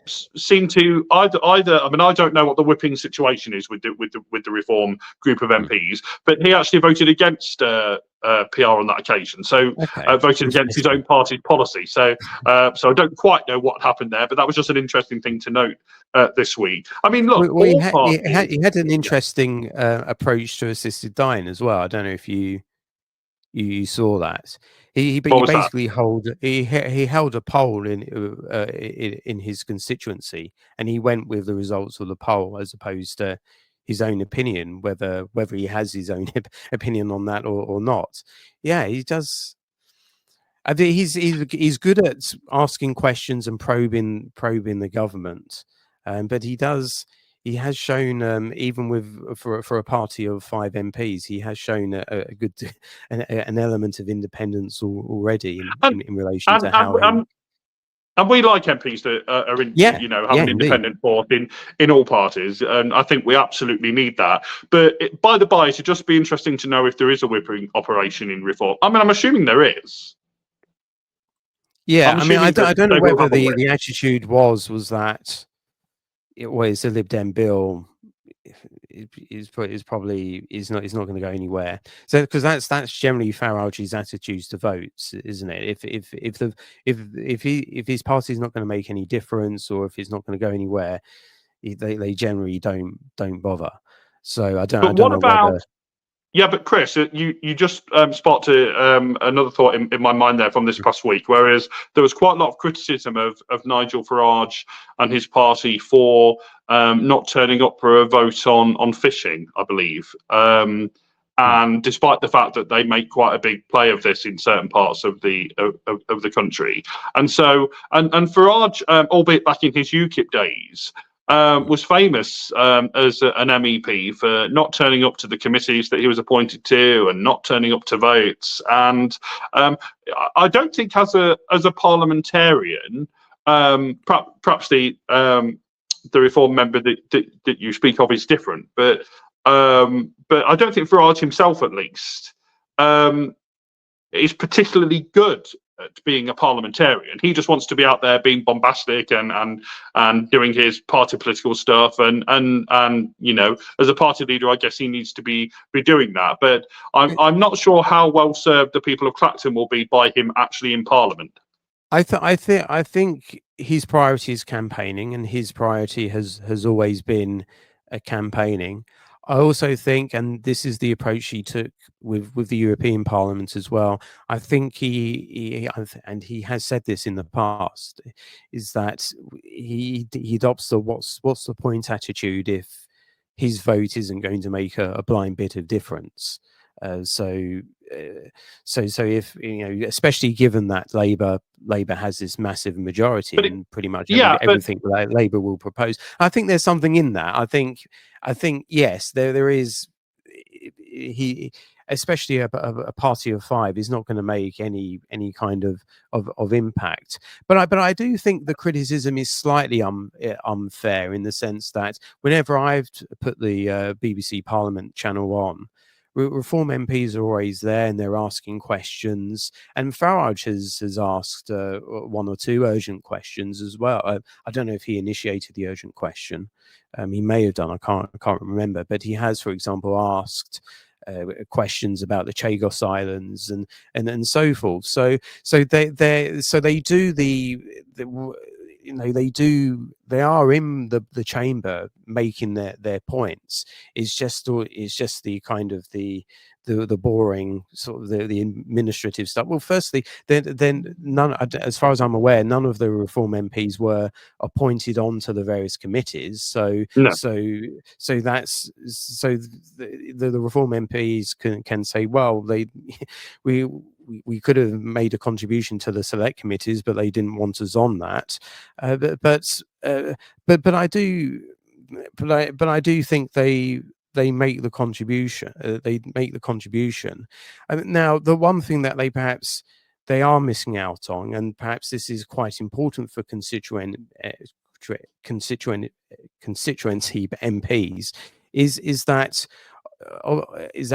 seemed to either. I mean, I don't know what the whipping situation is with the Reform group of MPs, but he actually voted against PR on that occasion. So voted against his own party's policy. So I don't quite know what happened there, but that was just an interesting thing to note this week. I mean, look, he had an interesting approach to assisted dying as well. I don't know if you saw that. He basically held a poll in his constituency, and he went with the results of the poll as opposed to his own opinion, whether he has his own opinion on that or not. Yeah, he does. I think he's good at asking questions and probing the government, but he has shown, even for a party of 5 MPs, he has shown a good an element of independence already in relation to how. And we like MPs that are have an independent force in all parties, and I think we absolutely need that. But by the by, it should just be interesting to know if there is a whipping operation in Reform. I mean, I'm assuming there is. Yeah, I mean, I don't know whether the attitude was that it's a Lib Dem bill. Is not going to go anywhere. So because that's generally Farage's attitudes to votes, isn't it? If his party's not going to make any difference, or if it's not going to go anywhere, they generally don't bother. So I But don't what know about? whether. Yeah, but Chris, you just sparked another thought in my mind there from this past week. Whereas there was quite a lot of criticism of Nigel Farage and his party for not turning up for a vote on fishing, I believe. And despite the fact that they make quite a big play of this in certain parts of the country, and Farage, albeit back in his UKIP days, was famous as an MEP for not turning up to the committees that he was appointed to and not turning up to votes. And I don't think, as a parliamentarian, perhaps the Reform member that you speak of is different, but I don't think Farage himself, at least, is particularly good at being a parliamentarian. He just wants to be out there being bombastic and doing his party political stuff, and as a party leader, I guess he needs to be doing that. But I'm not sure how well served the people of Clacton will be by him actually in Parliament. I think his priority is campaigning, and his priority has always been campaigning. I also think, and this is the approach he took with the European Parliament as well. I think he has said this in the past, is that he adopts the what's the point attitude if his vote isn't going to make a blind bit of difference. So if especially given that Labour has this massive majority in pretty much everything Labour will propose, I think there's something in that. I think yes, there is. He, especially a party of five, is not going to make any kind of impact. But I do think the criticism is slightly unfair, in the sense that whenever I've put the BBC Parliament channel on, Reform MPs are always there, and they're asking questions. And Farage has asked one or two urgent questions as well. I don't know if he initiated the urgent question. He may have done. I can't remember. But he has, for example, asked questions about the Chagos Islands and so forth. So they do they are in the chamber making their points. It's just the kind of the boring sort of the administrative stuff. Well, firstly, then none, as far as I'm aware, none of the Reform MPs were appointed onto the various committees. So No. That's the Reform MPs can say, well, we could have made a contribution to the select committees, but they didn't want us on that. But I do think they make the contribution. Now, the one thing that they are missing out on, and perhaps this is quite important for constituency MPs, is that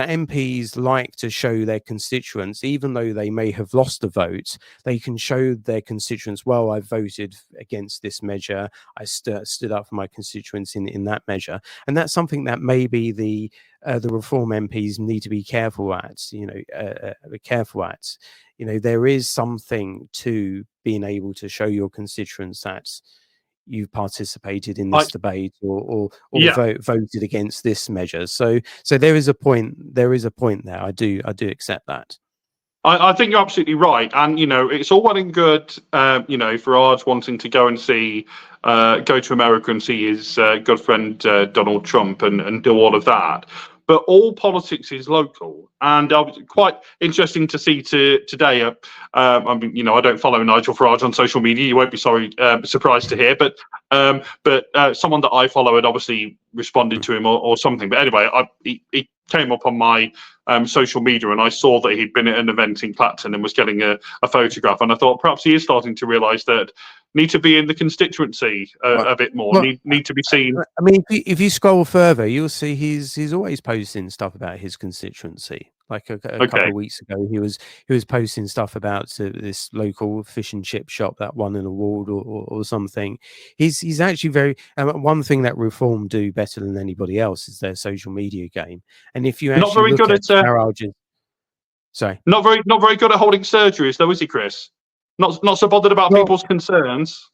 MPs like to show their constituents, even though they may have lost a vote, they can show their constituents, well, I voted against this measure, I stood up for my constituents in that measure. And that's something that maybe the Reform MPs need to be careful at. There is something to being able to show your constituents that you've participated in this debate or voted against this measure. So there is a point there. I do accept that. I think you're absolutely right. And, it's all well and good, Farage wanting to go to America and see his good friend Donald Trump and do all of that. But all politics is local, and quite interesting to see today. I don't follow Nigel Farage on social media. You won't be surprised to hear, but someone that I follow had obviously responded to him or something. But anyway, he came up on my social media, and I saw that he'd been at an event in Clacton and was getting a photograph, and I thought perhaps he is starting to realise that need to be in the constituency a bit more. Need to be seen. I mean, if you scroll further, you'll see he's always posting stuff about his constituency. like a couple Okay. of weeks ago. He was posting stuff about this local fish and chip shop that won an award or something. He's actually very one thing that Reform do better than anybody else is their social media game. And if you Not actually very look good at at Farage, sorry, not very good at holding surgeries, though, is he, Chris? Not so bothered about well. people's concerns.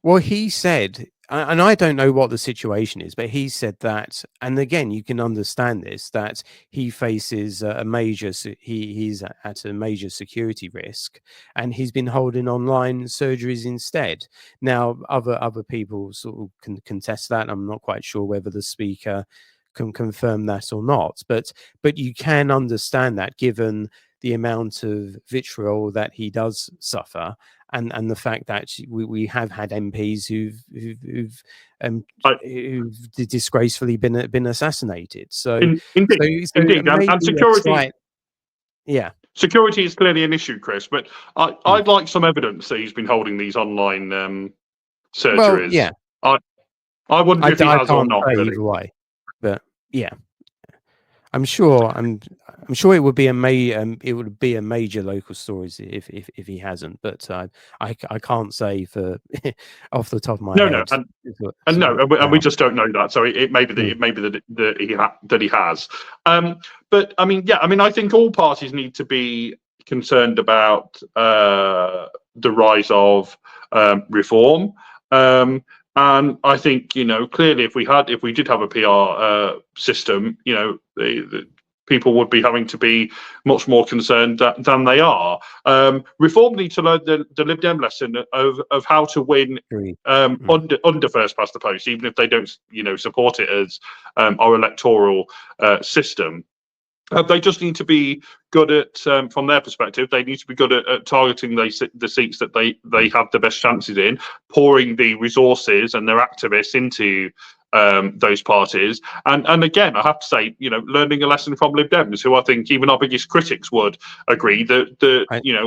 Well, he said, and I don't know what the situation is, but he said that, and again, you can understand this, that he faces a major, he's at a major security risk, and he's been holding online surgeries instead. Now, other people sort of can contest that. I'm not quite sure whether the speaker can confirm that or not, but you can understand that given the amount of vitriol that he does suffer, and the fact that we have had MPs who've disgracefully been assassinated. So Indeed, and maybe a security. slight, yeah. Security is clearly an issue, Chris, but Mm. I'd like some evidence that he's been holding these online Well, surgeries. yeah, I wonder if he I has or can't not, say really. either way, but yeah. I'm sure it would be it would be a major local story if he hasn't, but I can't say for off the top of my No, head. and we just don't know that. So it may be that he has. But I mean, yeah, I mean, I think all parties need to be concerned about the rise of reform. And I think, clearly, if we did have a PR system, the people would be having to be much more concerned than they are. Reform need to learn the Lib Dem lesson of how to win under first past the post, even if they don't, support it as our electoral system. They just need to be good at, from their perspective, they need to be good at targeting the seats that they have the best chances in, pouring the resources and their activists into those parties. And again, I have to say, learning a lesson from Lib Dems, who I think even our biggest critics would agree that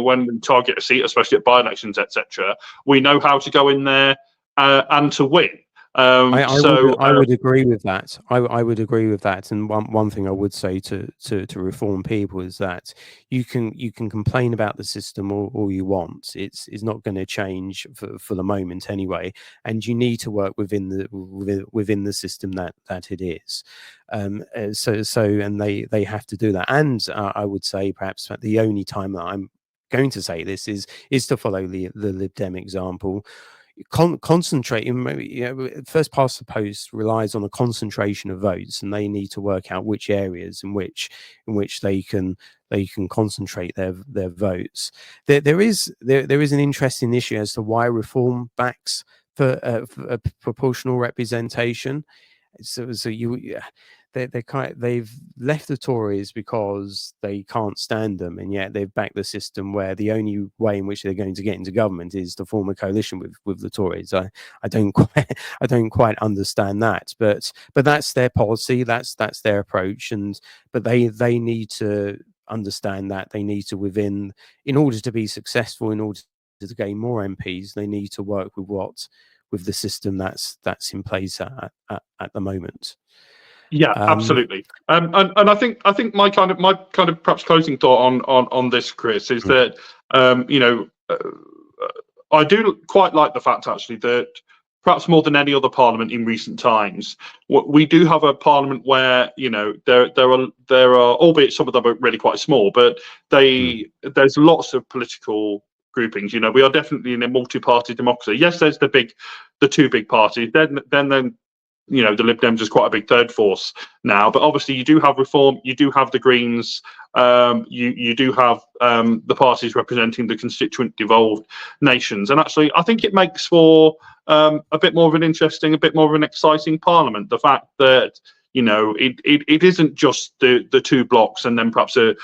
when we target a seat, especially at by-elections, etc., we know how to go in there and to win. I would agree with that. I would agree with that. And one thing I would say to Reform people is that you can complain about the system all you want. It's not going to change for the moment anyway. And you need to work within the system that it is. And they have to do that. And I would say perhaps the only time that I'm going to say this is to follow the Lib Dem example. Concentrating, first past the post relies on a concentration of votes, and they need to work out which areas in which they can concentrate their votes. There is an interesting issue as to why Reform backs for proportional representation. They've left the Tories because they can't stand them, and yet they've backed the system where the only way in which they're going to get into government is to form a coalition with the Tories. I don't quite understand that, but that's their policy, that's their approach, but they need to understand that they need to in order to be successful, in order to gain more MPs, they need to work with the system that's in place at the moment. Yeah, absolutely. And I think my kind of perhaps closing thought on this, Chris, is that I do quite like the fact actually that perhaps more than any other parliament in recent times, we do have a parliament where there are, albeit some of them are really quite small, but there's lots of political groupings. We are definitely in a multi-party democracy. Yes, there's the two big parties. Then the Lib Dems is quite a big third force now, but obviously you do have Reform, you do have the Greens, you do have the parties representing the constituent devolved nations, and actually I think it makes for a bit more of an interesting, a bit more of an exciting parliament. The fact that it isn't just the two blocks and then perhaps a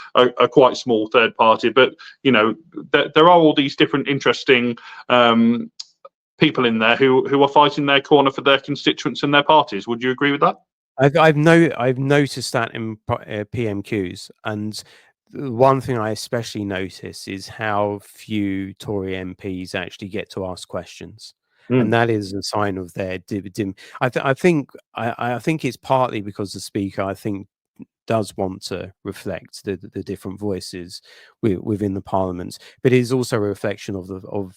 quite small third party, but there are all these different interesting people in there who are fighting their corner for their constituents and their parties. Would you agree with that? I've noticed that in PMQs, and one thing I especially notice is how few Tory MPs actually get to ask questions, and that is a sign of their dim. I think it's partly because the speaker, I think, does want to reflect the different voices within the Parliament, but it is also a reflection of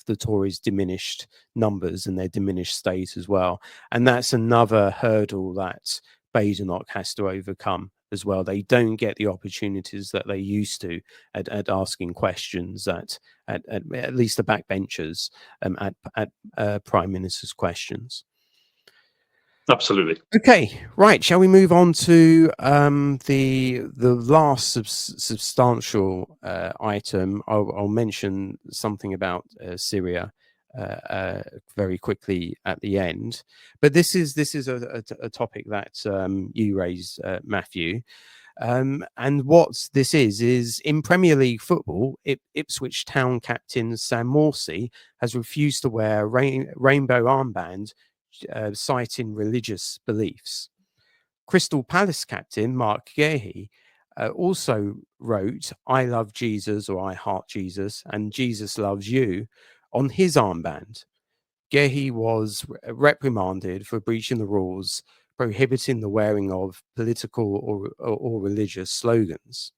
the Tories' diminished numbers and their diminished state as well. And that's another hurdle that Badenoch has to overcome as well. They don't get the opportunities that they used to at asking questions at least the backbenchers at Prime Minister's questions. Absolutely. Okay, right. Shall we move on to the last substantial item? I'll mention something about Syria very quickly at the end, but this is a topic that you raised, Matthew. And what this is in Premier League football, Ipswich Town captain Sam Morsey has refused to wear a rainbow armband, citing religious beliefs. Crystal Palace captain Mark Gehi also wrote "I love Jesus" or "I heart Jesus" and "Jesus loves you" on his armband. Gehi was reprimanded for breaching the rules prohibiting the wearing of political or religious slogans.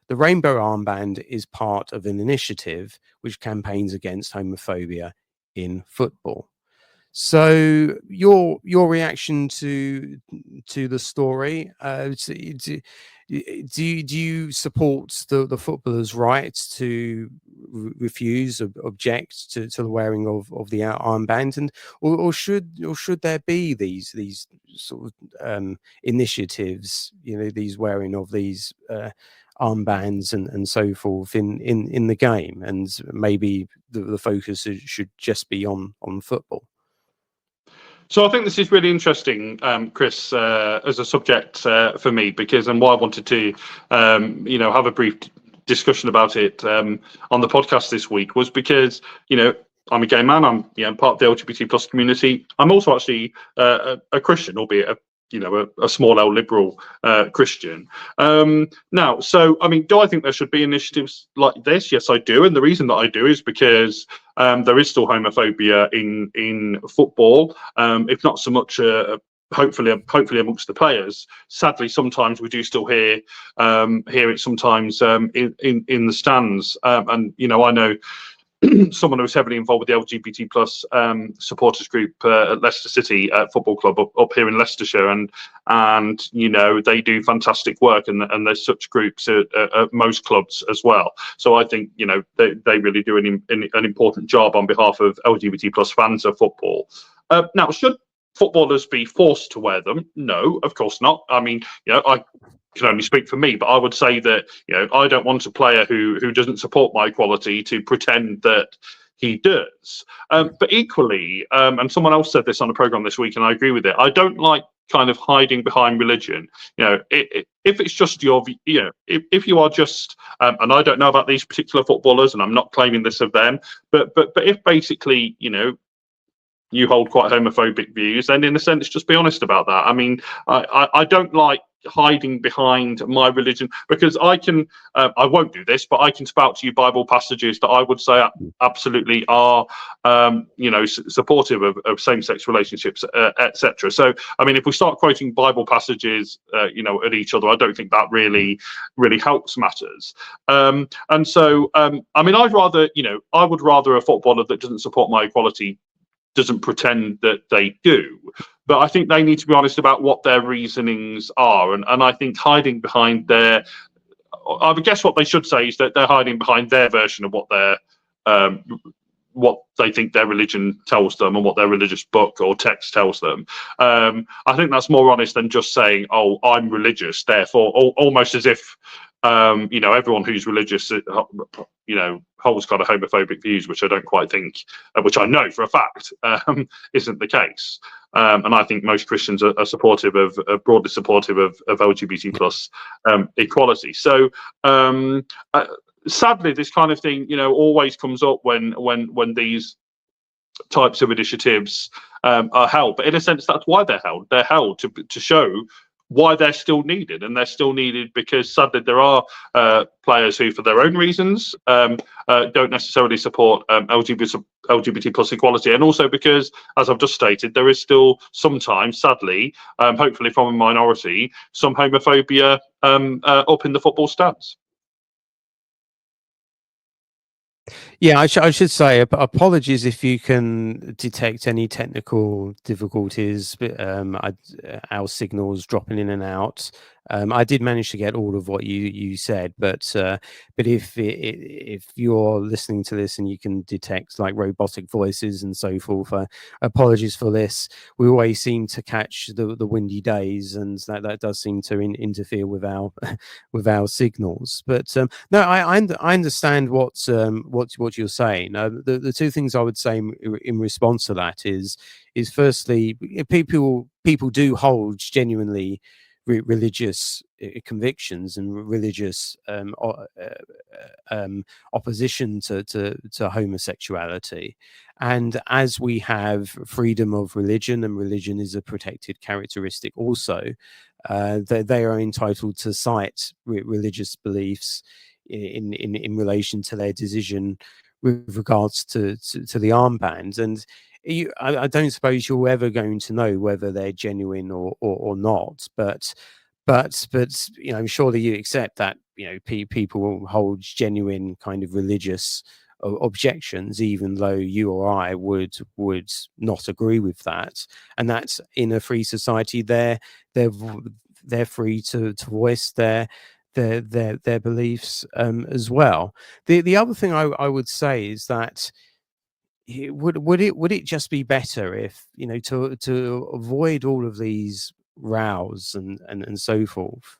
The rainbow armband is part of an initiative which campaigns against homophobia in football. So your reaction to the story, do you support the footballers' rights to refuse, object to the wearing of the armband, and or should there be these sort of initiatives, these wearing of these armbands and so forth in the game, and maybe the focus should just be on football? So I think this is really interesting, Chris, as a subject for me, because and why I wanted to, have a brief discussion about it on the podcast this week was because, I'm a gay man. I'm part of the LGBT plus community. I'm also actually a Christian, albeit a small L liberal Christian. Now, so I mean, do I think there should be initiatives like this? Yes, I do, and the reason that I do is because there is still homophobia in football, if not so much. Hopefully amongst the players. Sadly, sometimes we do still hear it sometimes in the stands, and I know someone who was heavily involved with the LGBT plus supporters group at Leicester City Football Club up here in Leicestershire, and they do fantastic work, and there's such groups at most clubs as well. So I think they really do an important job on behalf of LGBT plus fans of football. Now, should footballers be forced to wear them? No, of course not. I mean, I can only speak for me, but I would say that I don't want a player who doesn't support my equality to pretend that he does. But equally, and someone else said this on a program this week, and I agree with it. I don't like kind of hiding behind religion. If it's just your, if you are just, and I don't know about these particular footballers, and I'm not claiming this of them, but if basically, you hold quite homophobic views, then in a sense, just be honest about that. I mean, I don't like hiding behind my religion, because I can, I won't do this, but I can spout to you Bible passages that I would say absolutely are, supportive of same-sex relationships, etc. So, I mean, if we start quoting Bible passages, at each other, I don't think that really helps matters. And so, I mean, I would rather a footballer that doesn't support my equality doesn't pretend that they do, but I think they need to be honest about what their reasonings are, and I think hiding behind I would guess what they should say is that they're hiding behind their version of what they think their religion tells them and what their religious book or text tells them. I think that's more honest than just saying, "Oh, I'm religious, therefore," almost as if everyone who's religious, holds kind of homophobic views, which I don't quite think, which I know for a fact isn't the case. And I think most Christians are supportive broadly supportive of LGBT plus equality. So sadly, this kind of thing, always comes up when these types of initiatives are held. But in a sense, that's why they're held. They're held to show why they're still needed. And they're still needed because sadly there are players who, for their own reasons, don't necessarily support LGBT plus equality, and also because, as I've just stated, there is still sometimes, sadly, hopefully from a minority, some homophobia up in the football stands. Yeah, I should say apologies if you can detect any technical difficulties. Our signals dropping in and out. I did manage to get all of what you said, but if you're listening to this and you can detect like robotic voices and so forth, apologies for this. We always seem to catch the windy days, and that does seem to interfere with our with our signals. But no, I understand what you're saying. The two things I would say in response to that is firstly, people do hold genuinely religious convictions and religious opposition to homosexuality. And as we have freedom of religion, and religion is a protected characteristic also, they are entitled to cite religious beliefs in relation to their decision with regards to the armbands. And I don't suppose you're ever going to know whether they're genuine or not, but you know, surely you accept that, you know, people hold genuine kind of religious objections, even though you or I would not agree with that. And that's, in a free society, they're free to voice their beliefs as well. The other thing I would say is that would it just be better if, you know, to avoid all of these rows and so forth,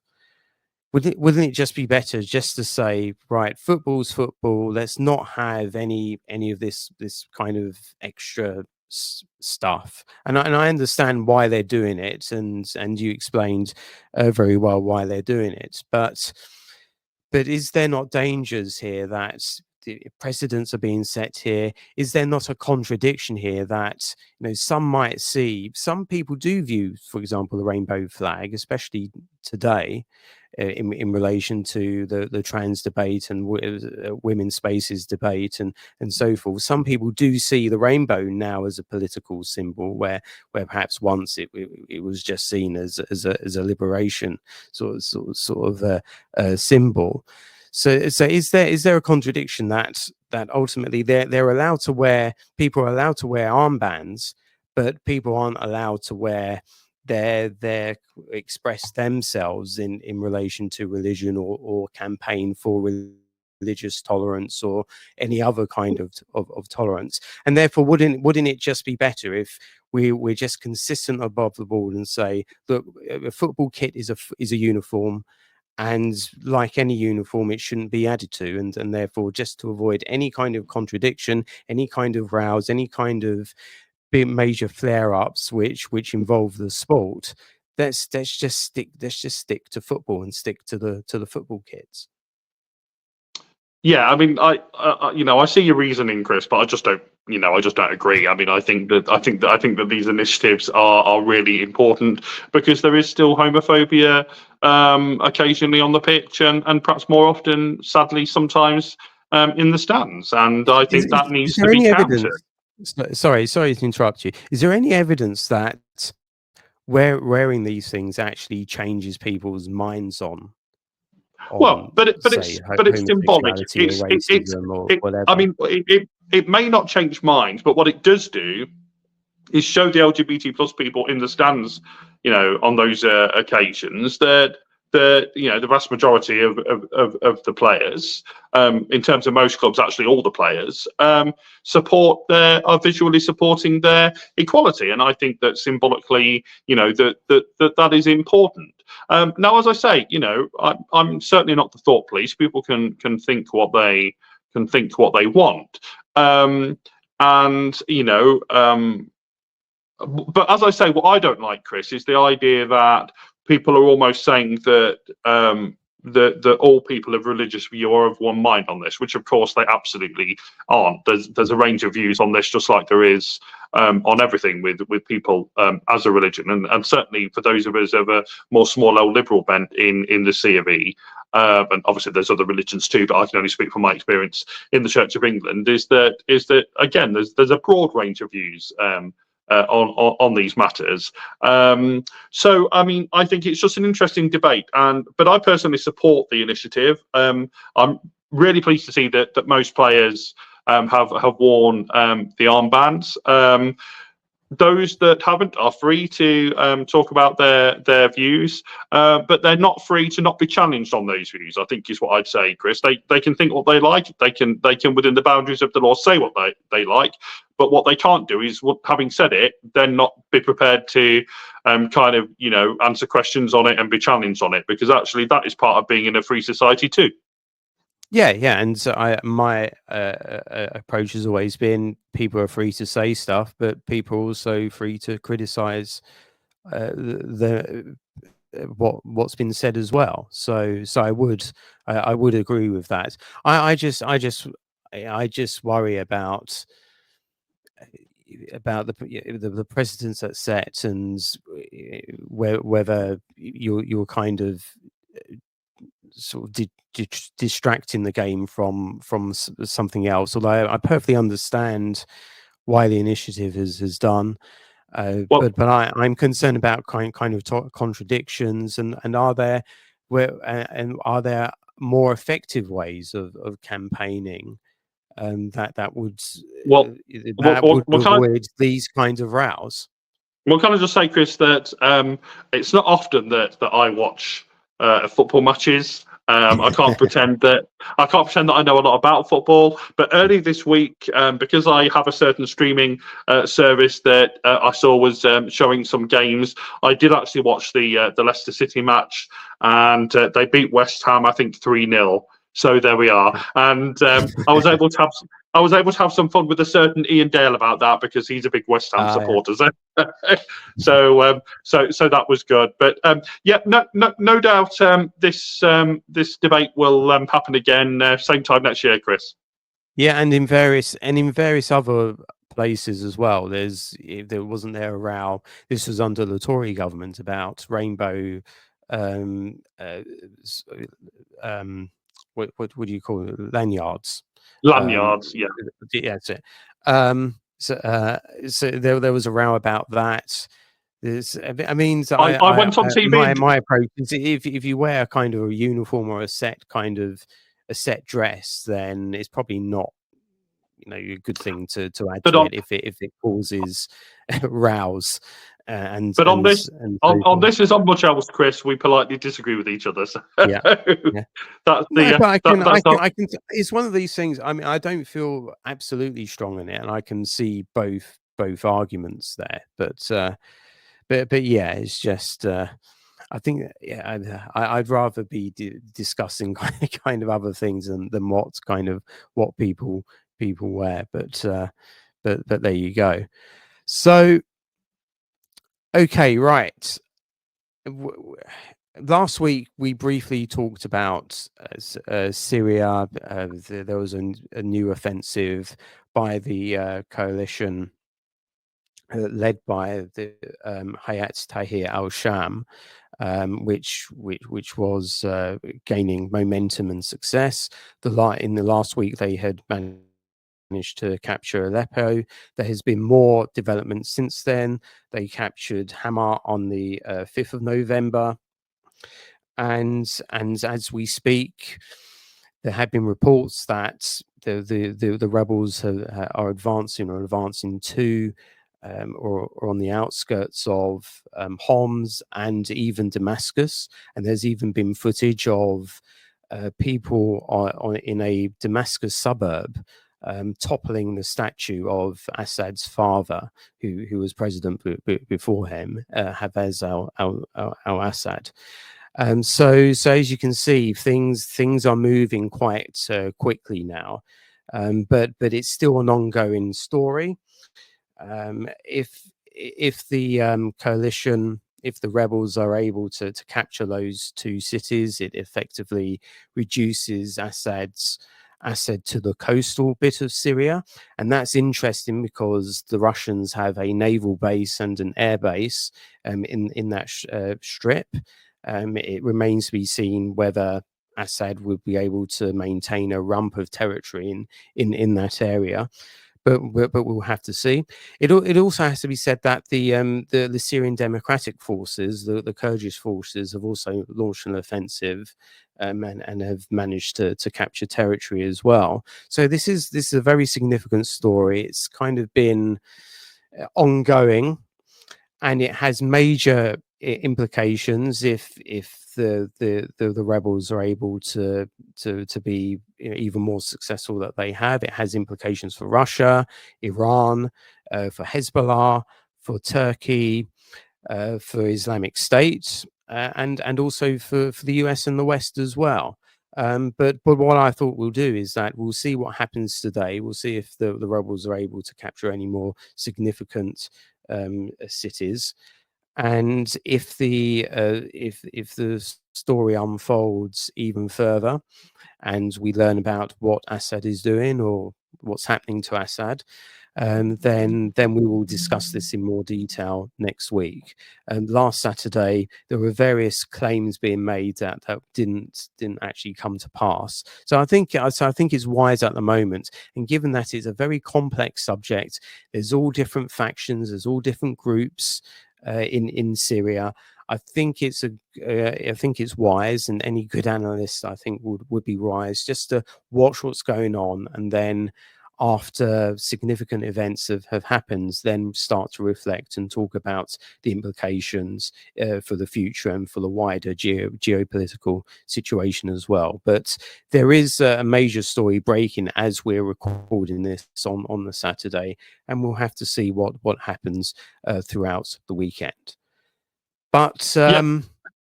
wouldn't it just be better just to say, right, football's football, let's not have any of this kind of extra stuff. And I understand why they're doing it, and you explained very well why they're doing it, but is there not dangers here that the precedents are being set here? Is there not a contradiction here that, you know, some people do view, for example, the rainbow flag, especially today, in relation to the trans debate and women's spaces debate and so forth. Some people do see the rainbow now as a political symbol, where perhaps once it was just seen as a liberation sort of symbol. So is there a contradiction that ultimately they're allowed to wear, people are allowed to wear armbands, but people aren't allowed to wear their express themselves in relation to religion or campaign for religious tolerance or any other kind of tolerance? And therefore, wouldn't it just be better if we're just consistent above the board and say, look, a football kit is a uniform, and like any uniform, it shouldn't be added to, and therefore, just to avoid any kind of contradiction, any kind of rows, any kind of big major flare-ups which involve the sport, let's just stick to football and stick to the football kits. Yeah, I mean, I see your reasoning, Chris, but I just don't agree. I mean, I think that these initiatives are really important because there is still homophobia occasionally on the pitch, and perhaps more often, sadly, sometimes in the stands. And I think that needs to be countered. Sorry to interrupt you. Is there any evidence that wearing these things actually changes people's minds on Well, but it's symbolic. I mean, it may not change minds, but what it does do is show the LGBT plus people in the stands, you know, on those occasions, that the vast majority of the players, in terms of most clubs, actually all the players, are visually supporting their equality, and I think that symbolically, you know, that is important. Now, as I say, you know, I'm certainly not the thought police. People can think what they want, and you know. But as I say, what I don't like, Chris, is the idea that people are almost saying that that all people of religious view are of one mind on this, which of course they absolutely aren't. There's a range of views on this, just like there is on everything with people as a religion, and certainly for those of us of a more small L liberal bent in the C of E. And obviously there's other religions too, but I can only speak from my experience in the Church of England. Is that again? There's a broad range of views on these matters. So I mean, I think it's just an interesting debate, but I personally support the initiative. I'm really pleased to see that most players have worn the armbands. Those that haven't are free to talk about their views, but they're not free to not be challenged on those views, I think is what I'd say, Chris. They can think what they like. They can within the boundaries of the law say what they like, but what they can't do is, having said it, then not be prepared to kind of, you know, answer questions on it and be challenged on it, because actually that is part of being in a free society too. Yeah, and so my approach has always been people are free to say stuff, but people are also free to criticize what's been said as well. So I would agree with that. I just worry about the precedents that set, and whether you're kind of sort of distracting the game from something else. Although I perfectly understand why the initiative has done, but I'm concerned about kind of contradictions, and are there are there more effective ways of campaigning that would avoid these kinds of rows? Well, can I just say, Chris, that it's not often that I watch football matches. I can't pretend that I know a lot about football. But early this week, because I have a certain streaming service that I saw was showing some games, I did actually watch the Leicester City match, and they beat West Ham, I think 3-0. So there we are, and I was able to have some fun with a certain Ian Dale about that, because he's a big West Ham supporter. Yeah. So that was good. But yeah, no doubt this debate will happen again same time next year, Chris. Yeah, and in various other places as well. There wasn't a row. This was under the Tory government about rainbow. What do you call it? Lanyards. Lanyards, yeah. Yeah, that's it. So there was a row about that. I mean, so I went on TV. My approach is, if you wear kind of a uniform or a set dress, then it's probably not, you know, a good thing to add to it if it causes rows. But on this is on much else, Chris, we politely disagree with each other. So yeah. That's I can. It's one of these things. I mean, I don't feel absolutely strong in it, and I can see both arguments there. But yeah, it's just. I think I'd rather be discussing kind of other things than what people wear. But there you go. So. Okay, right. Last week we briefly talked about Syria. There was a new offensive by the coalition led by the Hayat Tahrir al-Sham, which was gaining momentum and success. In the last week they had managed to capture Aleppo. There has been more development since then. They captured Hama on the 5th of November. And as we speak, there have been reports that the rebels are advancing to or on the outskirts of Homs and even Damascus. And there's even been footage of people in a Damascus suburb toppling the statue of Assad's father, who was president before him, Hafez al-Assad. So as you can see, things are moving quite quickly now, but it's still an ongoing story. If the coalition the rebels are able to capture those 2 cities, it effectively reduces Assad to the coastal bit of Syria. And that's interesting because the Russians have a naval base and an air base in that strip. It remains to be seen whether Assad would be able to maintain a rump of territory in that area. But we'll have to see. It also has to be said that the Syrian Democratic Forces, the Kurdish forces, have also launched an offensive and have managed to capture territory as well. So this is a very significant story. It's kind of been ongoing, and it has major implications if the rebels are able to be even more successful that they have. It has implications for Russia, Iran, for Hezbollah, for Turkey, for Islamic State, and also for the US and the West as well. But what I thought we'll do is that we'll see what happens today. We'll see if the rebels are able to capture any more significant cities, and if the story unfolds even further, and we learn about what Assad is doing or what's happening to Assad, then we will discuss this in more detail next week. Last Saturday, there were various claims being made that didn't actually come to pass. So I think it's wise at the moment, and given that it's a very complex subject, there's all different factions, there's all different groups in Syria. I think it's wise, and any good analyst I think would be wise just to watch what's going on, and then after significant events have happened, then start to reflect and talk about the implications for the future and for the wider geopolitical situation as well. But there is a major story breaking as we're recording this on the Saturday, and we'll have to see what happens throughout the weekend. But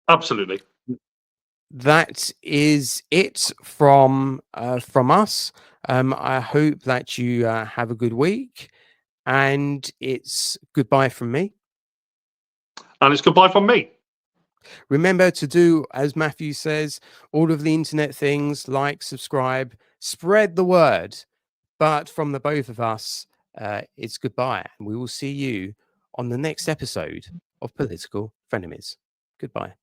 absolutely. That is it from us. I hope that you have a good week, and it's goodbye from me. And it's goodbye from me. Remember to do, as Mathew says, all of the internet things, like, subscribe, spread the word. But from the both of us, it's goodbye. And we will see you on the next episode of Political Frenemies. Goodbye.